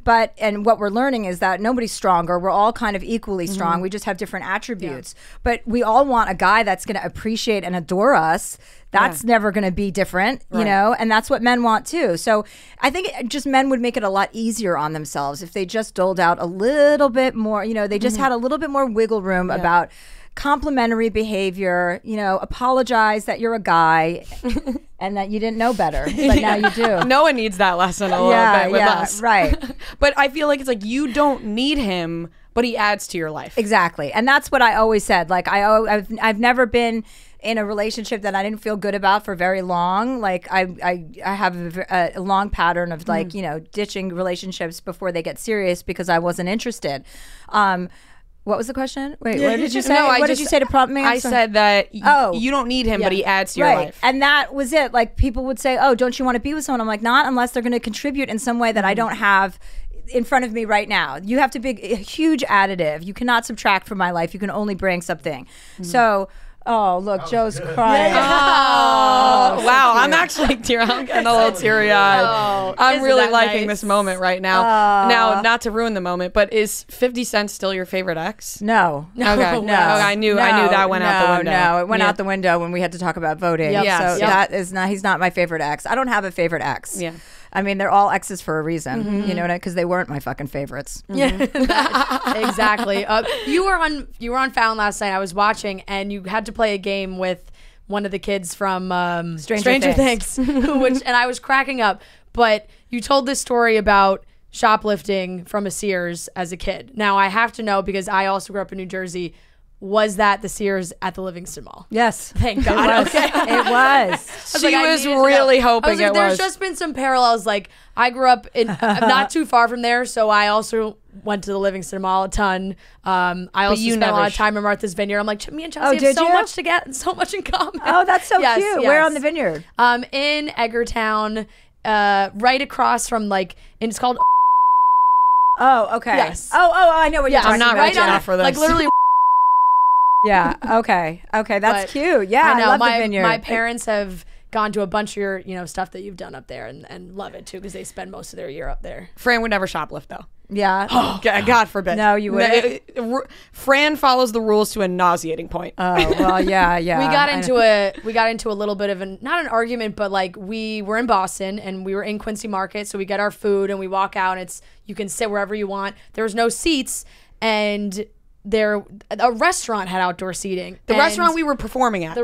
S4: But, and what we're learning is that nobody's stronger. We're all kind of equally strong. We just have different attributes. But we all want a guy that's going to appreciate and adore us. That's never going to be different, and that's what men want too. So I think men would make it a lot easier on themselves if they just doled out a little bit more, they just had a little bit more wiggle room about complimentary behavior, apologize that you're a guy and that you didn't know better, but now you do.
S1: No one needs that lesson a little bit with us.
S4: Right.
S1: But I feel like it's like you don't need him, but he adds to your life.
S4: Exactly. And that's what I always said. Like I've never been in a relationship that I didn't feel good about for very long. Like I have a long pattern of like, ditching relationships before they get serious because I wasn't interested. What was the question? Wait, what did you say?
S1: No,
S4: what did you say to prompt me?
S1: I said that you don't need him, but he adds to your life.
S4: And that was it. Like people would say, oh, don't you want to be with someone? I'm like, not unless they're going to contribute in some way that I don't have in front of me right now. You have to be a huge additive. You cannot subtract from my life. You can only bring something. So. Oh, look, Joe's crying.
S1: Oh, wow. I'm actually I'm getting a little teary-eyed. I'm really liking this moment right now. Now, not to ruin the moment, but is 50 Cent still your favorite ex?
S4: No.
S1: Okay. No. I knew that went out the window.
S4: No, it went out the window when we had to talk about voting. So that is not, he's not my favorite ex. I don't have a favorite ex.
S1: Yeah.
S4: I mean, they're all exes for a reason, you know, because they weren't my fucking favorites.
S2: Yeah, exactly. You were on Fallon last night. I was watching, and you had to play a game with one of the kids from Stranger Things, and I was cracking up. But you told this story about shoplifting from a Sears as a kid. Now I have to know, because I also grew up in New Jersey. Was that the Sears at the Livingston Mall?
S4: Yes.
S2: Thank God.
S4: Okay. It was.
S1: She was really hoping it was.
S2: There's just been some parallels. Like, I grew up not too far from there, so I also went to the Livingston Mall a ton. I also spent a lot of time in Martha's Vineyard. I'm like, me and Chelsea have so much to get, so much in common.
S4: Oh, that's so cute. Yes. Where on the Vineyard?
S2: In Eggertown, right across from it's called.
S4: Oh, okay.
S2: Yes.
S4: Oh, I know what you're talking about.
S1: I'm not rich enough for this.
S2: Like literally.
S4: Yeah. Okay. That's cute. Yeah. I love the Vineyard.
S2: My parents have gone to a bunch of your, stuff that you've done up there and love it too, because they spend most of their year up there.
S1: Fran would never shoplift though.
S4: Yeah.
S1: Oh, God forbid.
S4: No, you wouldn't.
S1: Fran follows the rules to a nauseating point.
S4: Oh, well, yeah.
S2: We got into a little bit of not an argument, but we were in Boston and we were in Quincy Market, so we get our food and we walk out, and you can sit wherever you want. There was no seats, and a restaurant had outdoor seating.
S1: The restaurant we were performing at.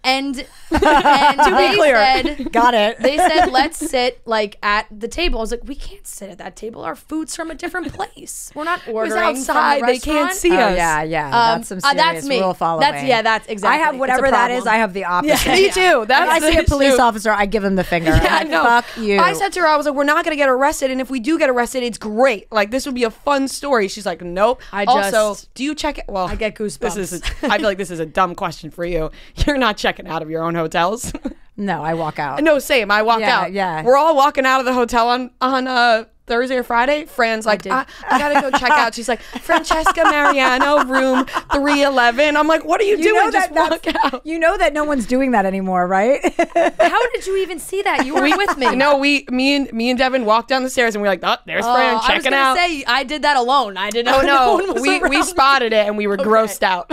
S2: And to be clear,
S4: got it.
S2: They said, let's sit at the table. I was like, we can't sit at that table. Our food's from a different place. We're not ordering
S1: outside.
S2: From the
S1: they can't see us.
S4: Yeah. That's some serious rule following.
S2: That's exactly.
S4: I have whatever that is. I have the opposite.
S1: Yeah, me too.
S4: When I see a police officer, I give him the finger.
S1: Yeah, no.
S4: Fuck you.
S1: I said to her, I was like, we're not going to get arrested, and if we do get arrested, it's great. This would be a fun story. She's like, nope. Also, do you check it? Well,
S2: I get goosebumps.
S1: I feel like this is a dumb question for you. You're not checking out of your own hotels.
S4: No, I walk out.
S1: No, same. I walk out. Yeah. We're all walking out of the hotel on Thursday or Friday. Fran's like, I gotta go check out. She's like, Francesca Mariano, room 311. I'm like, what are you doing? Just walk out.
S4: You know that no one's doing that anymore, right?
S2: How did you even see that? You were with me.
S1: No, me and Devin walked down the stairs and we're like, oh, there's Fran checking out.
S2: I was gonna say I did that alone. I didn't know.
S1: Oh no, we spotted it and we were grossed out.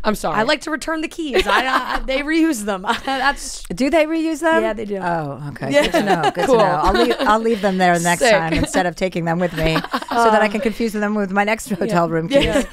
S1: I'm sorry.
S2: I like to return the keys. They reuse them.
S4: Do they reuse them?
S2: Yeah, they do.
S4: Oh, okay. Yeah. Good to know. Good to know. I'll leave them there next time instead of taking them with me, so that I can confuse them with my next hotel room keys.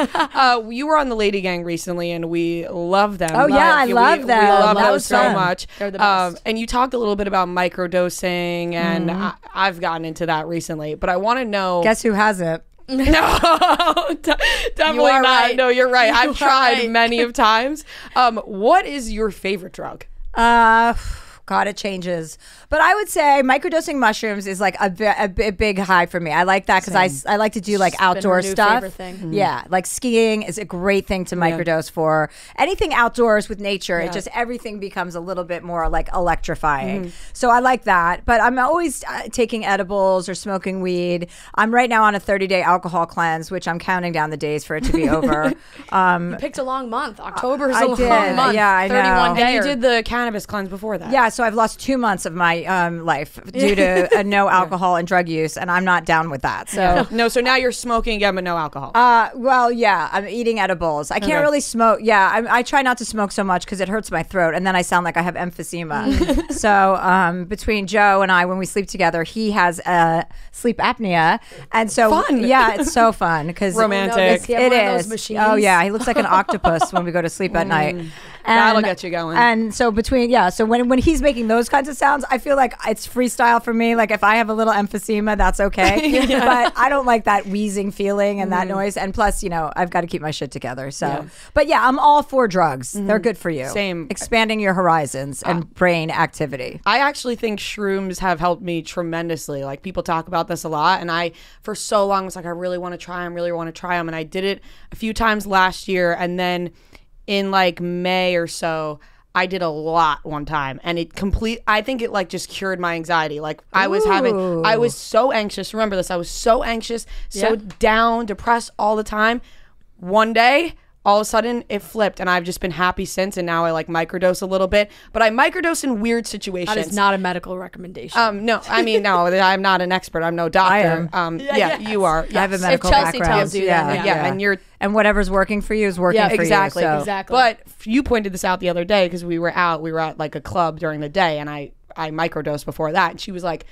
S1: You were on the Lady Gang recently, and we love them.
S4: Oh yeah, I love them.
S1: We love those so much.
S2: They're the best.
S1: And you talked a little bit about microdosing, and I've gotten into that recently. But I want to know.
S4: Guess who hasn't?
S1: No, definitely not. Right. No, you're right. I've tried many of times. What is your favorite drug?
S4: God, it changes. But I would say microdosing mushrooms is a big high for me. I like that because I like to do outdoor stuff.
S2: Thing.
S4: Yeah, skiing is a great thing to microdose for. Anything outdoors with nature, it just everything becomes a little bit more electrifying. So I like that. But I'm always taking edibles or smoking weed. I'm right now on a 30-day alcohol cleanse, which I'm counting down the days for it to be over.
S2: You picked a long month. October is a long month.
S4: Yeah, I know.
S2: 31 days.
S1: And you did the cannabis cleanse before that.
S4: Yeah, so I've lost 2 months of my life due to no alcohol and drug use, and I'm not down with that. So
S1: so now you're smoking again, but no alcohol.
S4: Well, yeah, I'm eating edibles. I can't really smoke. Yeah, I try not to smoke so much because it hurts my throat, and then I sound like I have emphysema. So between Joe and I, when we sleep together, he has sleep apnea, and so
S1: fun.
S4: Yeah, it's so fun because
S1: romantic.
S4: It is. Oh yeah, he looks like an octopus when we go to sleep at night.
S1: That'll get you going.
S4: And so so when he's making those kinds of sounds, I feel like it's freestyle for me. If I have a little emphysema, that's okay. But I don't like that wheezing feeling and that noise. And plus, I've got to keep my shit together. So, but yeah, I'm all for drugs. They're good for you.
S1: Same.
S4: Expanding your horizons and brain activity.
S1: I actually think shrooms have helped me tremendously. People talk about this a lot, and I, for so long, was like, I really want to try them. And I did it a few times last year, and then in May or so, I did a lot one time, and I think it like just cured my anxiety. Like I was so anxious. Remember this, I was so anxious, so down, depressed all the time. One day, all of a sudden it flipped, and I've just been happy since, and now I like microdose a little bit, but I microdose in weird situations.
S2: That is not a medical recommendation.
S1: No, I mean, no, I'm not an expert. I'm no doctor.
S4: I am.
S1: You are.
S4: I have a medical
S2: Chelsea
S4: background.
S2: tells you that,
S4: and whatever's working for you is working for
S1: exactly,
S4: you. So.
S2: Exactly.
S1: But you pointed this out the other day because we were at like a club during the day, and I microdosed before that, and she was like,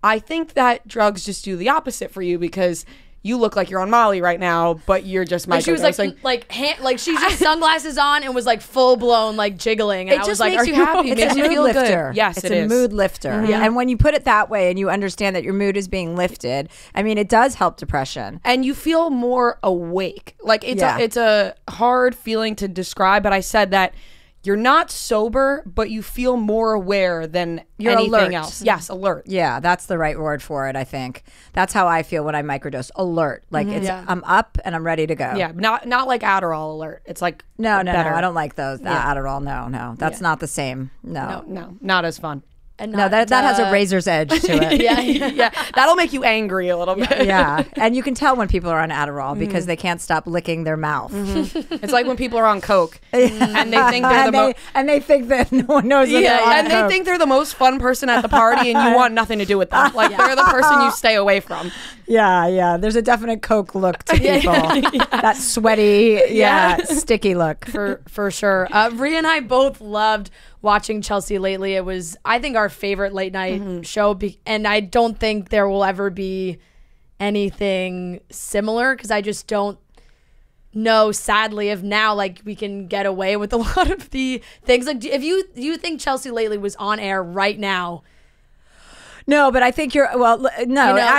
S1: I think that drugs just do the opposite for you because you look like you're on Molly right now, but you're just microdosing.
S2: She was like she just sunglasses on and was like full blown like jiggling. And
S1: it just makes you happy. It makes you feel good. Yes,
S4: it's a mood lifter. Mm-hmm. Yeah. And when you put it that way and you understand that your mood is being lifted, I mean, it does help depression.
S1: And you feel more awake. Like it's a hard feeling to describe, but I said that you're not sober, but you feel more aware than anything else. Yes, alert.
S4: Yeah, that's the right word for it, I think. That's how I feel when I microdose. Alert. Like I'm up and I'm ready to go.
S1: Yeah, not like Adderall alert. It's like
S4: no, I don't like those. Adderall, no. That's not the same. No,
S1: not as fun.
S2: And
S4: that has a razor's edge to it.
S1: yeah. That'll make you angry a little bit.
S4: Yeah. And you can tell when people are on Adderall because they can't stop licking their mouth.
S1: Mm-hmm. It's like when people are on Coke and they think they're
S4: and they think that no one knows that they're on Coke.
S1: They think they're the most fun person at the party and you want nothing to do with them. Like they're the person you stay away from.
S4: Yeah. There's a definite Coke look to people. That sweaty, sticky look.
S2: For sure. Rhea and I both loved watching Chelsea lately. It was, I think, our favorite late night show, and I don't think there will ever be anything similar because I just don't know, sadly, if now like we can get away with a lot of the things. Like, if you think Chelsea lately was on air right now?
S4: No, but I think I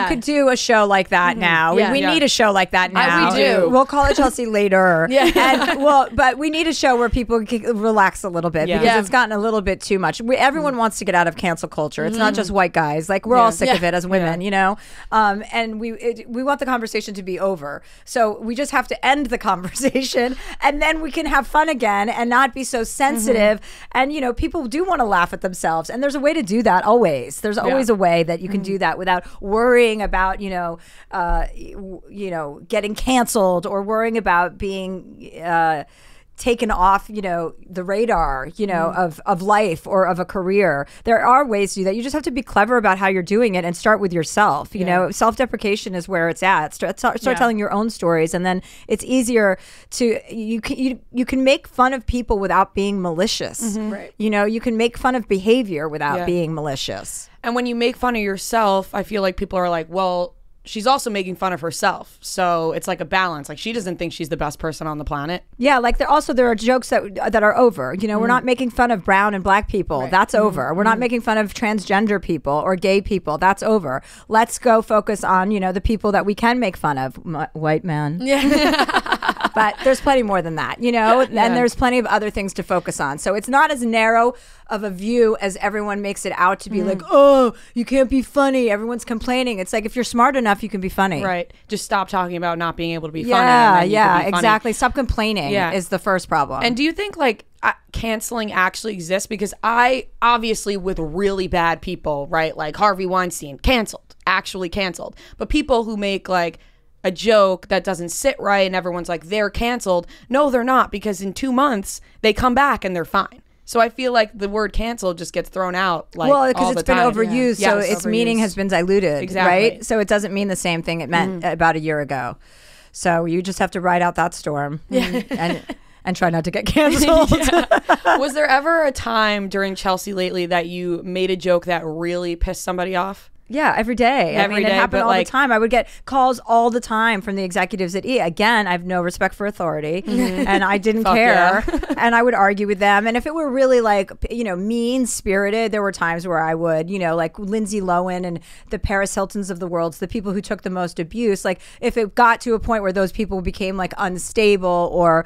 S4: could do a show like that now. We need a show like that now.
S2: We do.
S4: We'll call it Chelsea later. But we need a show where people can relax a little bit because it's gotten a little bit too much. Everyone wants to get out of cancel culture. It's not just white guys. Like we're all sick of it as women, you know. And we want the conversation to be over. So we just have to end the conversation, and then we can have fun again and not be so sensitive. And you know, people do want to laugh at themselves, and there's a way to do that. Always, there's always a way that you can do that without worrying about getting canceled or worrying about being taken off the radar of life or of a career. There are ways to do that. You just have to be clever about how you're doing it and start with yourself. You know, self-deprecation is where it's at. Start telling your own stories, and then it's easier to you can make fun of people without being malicious.
S2: Right.
S4: You know, you can make fun of behavior without being malicious.
S1: And when you make fun of yourself, I feel like people are like, well, she's also making fun of herself. So it's like a balance. Like she doesn't think she's the best person on the planet.
S4: Yeah, like there are jokes that are over. You know, we're not making fun of brown and black people. Right. That's over. We're not making fun of transgender people or gay people. That's over. Let's go focus on, the people that we can make fun of. White men. Yeah. But there's plenty more than that, and there's plenty of other things to focus on. So it's not as narrow of a view as everyone makes it out to be like, oh, you can't be funny. Everyone's complaining. It's like, if you're smart enough, you can be funny.
S1: Right. Just stop talking about not being able to be funny.
S4: Yeah, exactly. Stop complaining is the first problem.
S1: And do you think like canceling actually exists? Because I obviously with really bad people, right? Like Harvey Weinstein, actually canceled. But people who make like a joke that doesn't sit right and everyone's like, they're canceled. No, they're not, because in 2 months they come back and they're fine. So I feel like the word cancel just gets thrown out
S4: because it's been overused, so its meaning has been diluted, right? So it doesn't mean the same thing it meant about a year ago. So you just have to ride out that storm and try not to get canceled.
S1: Was there ever a time during Chelsea lately that you made a joke that really pissed somebody off?
S4: Yeah, every day. It happened all the time. I would get calls all the time from the executives at E. Again, I have no respect for authority, and I didn't care. And I would argue with them. And if it were really mean-spirited, there were times where I would, like Lindsay Lohan and the Paris Hiltons of the world, the people who took the most abuse. Like if it got to a point where those people became like unstable or,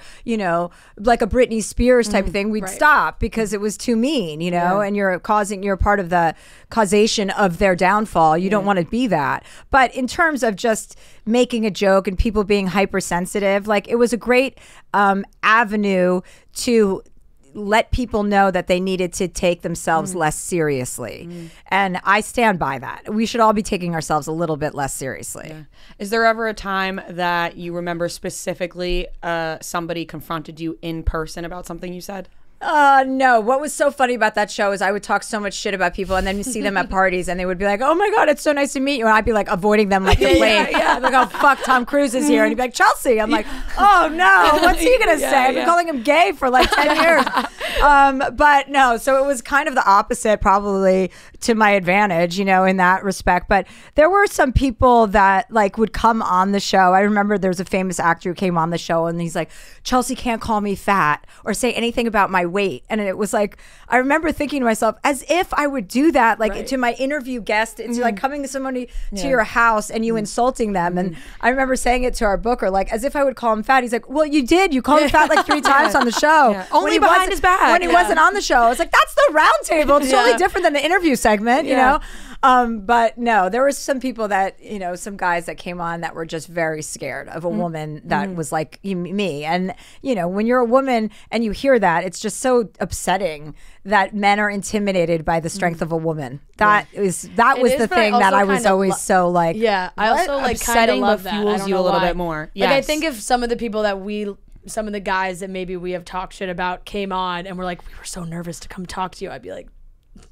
S4: like a Britney Spears type of thing, we'd stop because it was too mean, and you're part of the causation of their downfall. You don't want to be that. But in terms of just making a joke and people being hypersensitive, like it was a great avenue to let people know that they needed to take themselves less seriously. And I stand by that. We should all be taking ourselves a little bit less seriously.
S1: Yeah. Is there ever a time that you remember specifically somebody confronted you in person about something you said?
S4: No. What was so funny about that show is I would talk so much shit about people, and then you see them at parties, and they would be like, "Oh my God, it's so nice to meet you," and I'd be like avoiding them like the plague. I'm like, "Oh fuck, Tom Cruise is here," and he'd be like, "Chelsea." I'm like, "Oh no, what's he gonna say?" I've been calling him gay for like 10 years. But no, so it was kind of the opposite, probably to my advantage, you know, in that respect. But there were some people that like would come on the show. I remember there's a famous actor who came on the show, and he's like, "Chelsea can't call me fat or say anything about my weight." And it was like, I remember thinking to myself, as if I would do that, like to my interview guest. It's like coming to somebody to your house and you insulting them. And I remember saying it to our booker, like, as if I would call him fat. He's like, "Well, you did. You called him fat like 3 times on the show.
S1: Only behind his back.
S4: When he wasn't on the show." I was like, that's the round table. It's totally different than the interview segment, you know? But no, there were some people that, you know, some guys that came on that were just very scared of a woman that was like me. And, you know, when you're a woman and you hear that, it's just so upsetting that men are intimidated by the strength of a woman. That was the thing that I was always so like.
S2: Yeah, I also like kind of love that.
S1: Fuels you a little bit more.
S2: Like I think if some of the people that some of the guys that maybe we have talked shit about came on and we're like, "We were so nervous to come talk to you," I'd be like,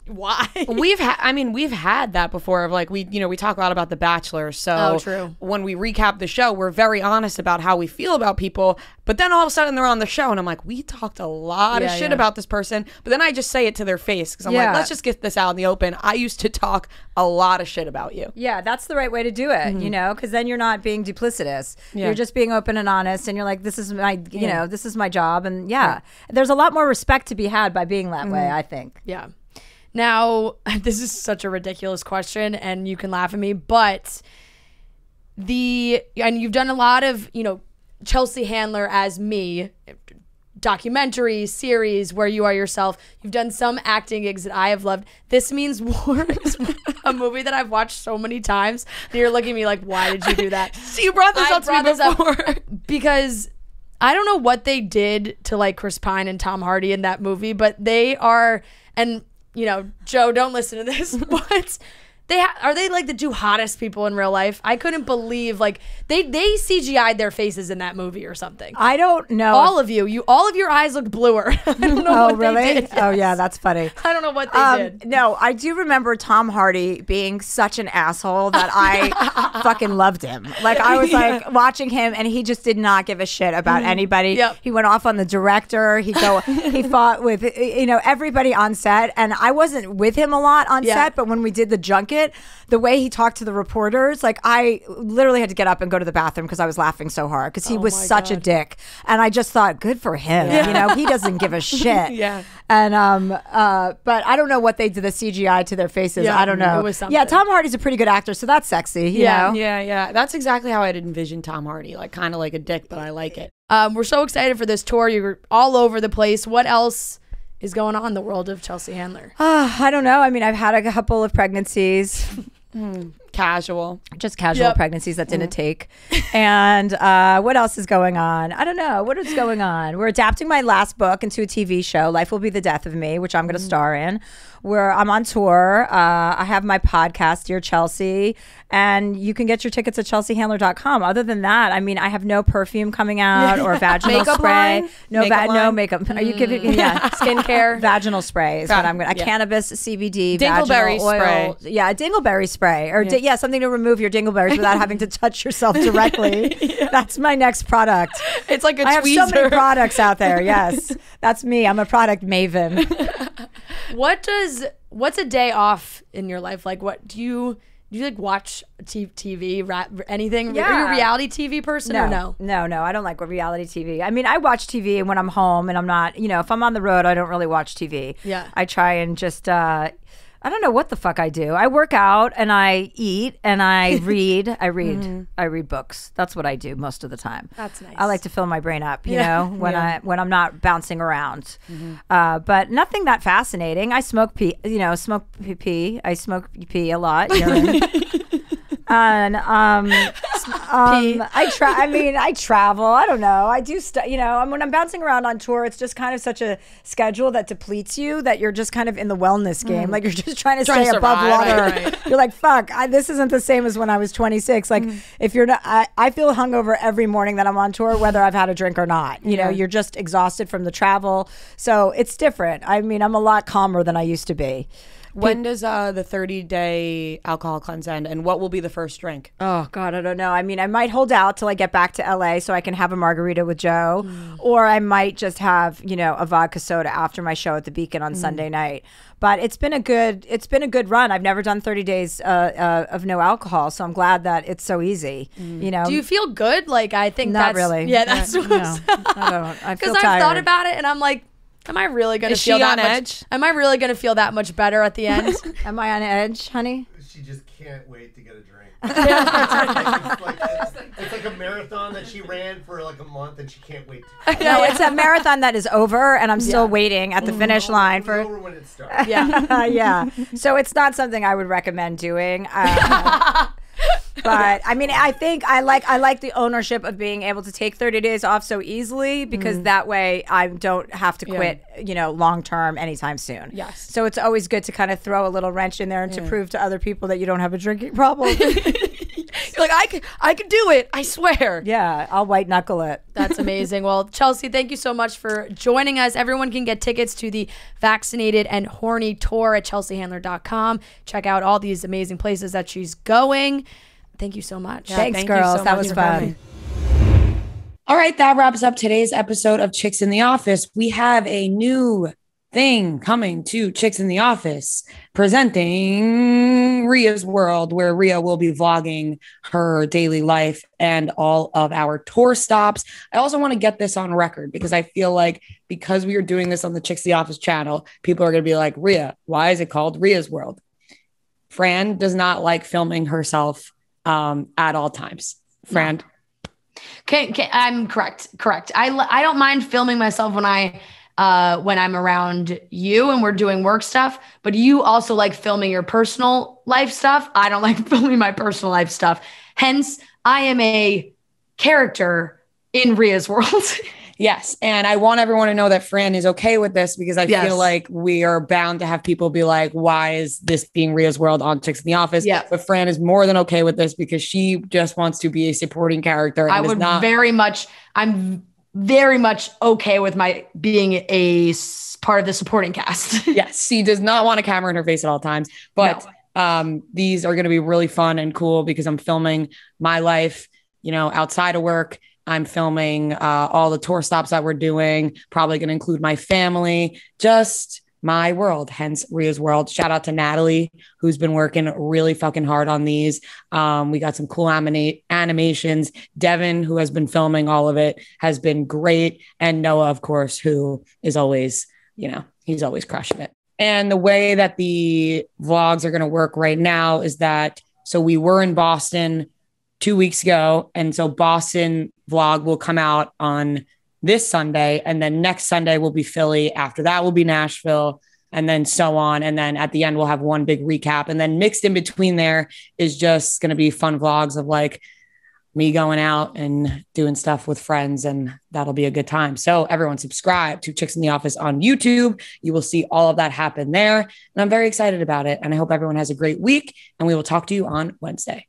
S2: why?
S1: We've had that before of like, we talk a lot about The Bachelor. So
S2: true.
S1: When we recap the show, we're very honest about how we feel about people, but then all of a sudden they're on the show and I'm like, we talked a lot of shit about this person, but then I just say it to their face because I'm like, let's just get this out in the open. I used to talk a lot of shit about you.
S4: Yeah, that's the right way to do it, you know, because then you're not being duplicitous. You're just being open and honest, and you're like, this is my, you know, this is my job. And there's a lot more respect to be had by being that way, I think.
S2: Yeah. Now, this is such a ridiculous question, and you can laugh at me, but and you've done a lot of, you know, Chelsea Handler as me, documentary series where you are yourself. You've done some acting gigs that I have loved. This Means War is a movie that I've watched so many times, and you're looking at me like, why did you do that?
S1: So you brought this up to me before.
S2: Because I don't know what they did to like Chris Pine and Tom Hardy in that movie, but they are, and you know, Joe, don't listen to this, but are they like the 2 hottest people in real life? I couldn't believe like they CGI'd their faces in that movie or something.
S4: I don't know.
S2: All of your eyes look bluer. I don't know what
S4: really?
S2: they did. Yes.
S4: Oh yeah, that's funny.
S2: I don't know what they did.
S4: No, I do remember Tom Hardy being such an asshole that I fucking loved him. Like I was like watching him and he just did not give a shit about anybody.
S2: Yep.
S4: He went off on the director. He fought with, you know, everybody on set, and I wasn't with him a lot on set, but when we did the junket, the way he talked to the reporters, like I literally had to get up and go to the bathroom because I was laughing so hard because he was such a dick, and I just thought, good for him. You know, he doesn't give a shit. And but I don't know what they did the CGI to their faces. I don't know.
S2: It was something.
S4: Yeah, Tom Hardy's a pretty good actor, so that's sexy. You know?
S1: Yeah. That's exactly how I'd envision Tom Hardy, like kind of like a dick, but I like it.
S2: We're so excited for this tour. You're all over the place. What else is going on in the world of Chelsea Handler?
S4: I don't know. I mean, I've had a couple of pregnancies.
S1: Casual
S4: Pregnancies that didn't take. And what else is going on? I don't know. What is going on? We're adapting my last book into a TV show, Life Will Be the Death of Me, which I'm going to star in, where I'm on tour. I have my podcast, Dear Chelsea, and you can get your tickets at chelseahandler.com. Other than that, I mean, I have no perfume coming out or vaginal
S1: makeup
S4: spray.
S1: Line?
S4: No makeup. Are you giving
S2: skincare?
S4: Vaginal spray is what I'm going to. Cannabis, CBD,
S1: dingleberry
S4: vaginal oil.
S1: spray.
S4: Yeah, a dingleberry spray. Or something to remove your dingleberries without having to touch yourself directly. That's my next product.
S1: It's like a tweezer.
S4: I have so many products out there. Yes, that's me. I'm a product maven.
S2: What's a day off in your life like? What do you like watch TV, anything?
S4: Yeah.
S2: Are you a reality TV person or no?
S4: No, I don't like reality TV. I mean, I watch TV when I'm home and I'm not, you know, if I'm on the road, I don't really watch TV.
S2: Yeah.
S4: I try and just, I don't know what the fuck I do. I work out and I eat and I read. I read books. That's what I do most of the time.
S2: That's nice.
S4: I like to fill my brain up, you know, when I'm not bouncing around. But nothing that fascinating. I smoke pee. I smoke pee a lot. Urine. And I travel. I don't know. I do when I'm bouncing around on tour, it's just kind of such a schedule that depletes you that you're just kind of in the wellness game. Like you're just trying to stay above water. Right. You're like, fuck, this isn't the same as when I was 26. Like if you're not, I feel hungover every morning that I'm on tour, whether I've had a drink or not. You know, you're just exhausted from the travel. So it's different. I mean, I'm a lot calmer than I used to be.
S1: When does the 30-day alcohol cleanse end, and what will be the first drink?
S4: Oh, God, I don't know. I mean, I might hold out till I get back to LA so I can have a margarita with Joe, or I might just have, a vodka soda after my show at the Beacon on Sunday night. But it's been a good run. I've never done 30 days of no alcohol, so I'm glad that it's so easy.
S2: Do you feel good? Like, I think
S4: not really.
S2: Yeah, that's what
S4: I don't. I feel
S2: because I've thought about it, and I'm like, am I really going to feel that
S1: edge?
S2: Am I really going to feel that much better at the end?
S4: Am I on edge, honey?
S5: She just can't wait to get a drink.
S2: Yeah.
S5: It's like a marathon that she ran for like a month, and she can't wait to.
S4: No, it's a marathon that is over, and I'm still waiting at the finish line for.
S5: Over when it starts.
S2: Yeah,
S4: yeah. So it's not something I would recommend doing. But I mean, I think I like the ownership of being able to take 30 days off so easily because that way I don't have to quit, long term anytime soon.
S2: Yes.
S4: So it's always good to kind of throw a little wrench in there and to prove to other people that you don't have a drinking problem.
S2: You're like, I could do it. I swear.
S4: Yeah, I'll white knuckle it.
S2: That's amazing. Well, Chelsea, thank you so much for joining us. Everyone can get tickets to the Vaccinated and Horny tour at chelseahandler.com. Check out all these amazing places that she's going. Thank you so much.
S4: Yeah, Thanks, girls. That was fun.
S1: All right, that wraps up today's episode of Chicks in the Office. We have a new thing coming to Chicks in the Office, presenting Rhea's World, where Rhea will be vlogging her daily life and all of our tour stops. I also want to get this on record because I feel like because we are doing this on the Chicks in the Office channel, people are going to be like, Rhea, why is it called Rhea's World? Fran does not like filming herself at all times. Fran.
S2: No. Okay, I'm correct. I don't mind filming myself when I'm around you and we're doing work stuff, but you also like filming your personal life stuff. I don't like filming my personal life stuff. Hence, I am a character in Rhea's World.
S1: Yes. And I want everyone to know that Fran is okay with this because I feel like we are bound to have people be like, why is this being Rhea's World on Chicks in the Office?
S2: Yeah.
S1: But Fran is more than okay with this because she just wants to be a supporting character. And
S2: I'm very much okay with my being a part of the supporting cast.
S1: Yes. She does not want a camera in her face at all times, but these are going to be really fun and cool because I'm filming my life, outside of work. I'm filming all the tour stops that we're doing, probably going to include my family, just my world, hence Rhea's World. Shout out to Natalie, who's been working really fucking hard on these. We got some cool animations. Devin, who has been filming all of it, has been great. And Noah, of course, who is always, he's always crushing it. And the way that the vlogs are going to work right now is that, so we were in Boston 2 weeks ago. And so Boston vlog will come out on this Sunday. And then next Sunday will be Philly. After that will be Nashville and then so on. And then at the end, we'll have one big recap. And then mixed in between there is just going to be fun vlogs of like me going out and doing stuff with friends. And that'll be a good time. So everyone subscribe to Chicks in the Office on YouTube. You will see all of that happen there. And I'm very excited about it. And I hope everyone has a great week. And we will talk to you on Wednesday.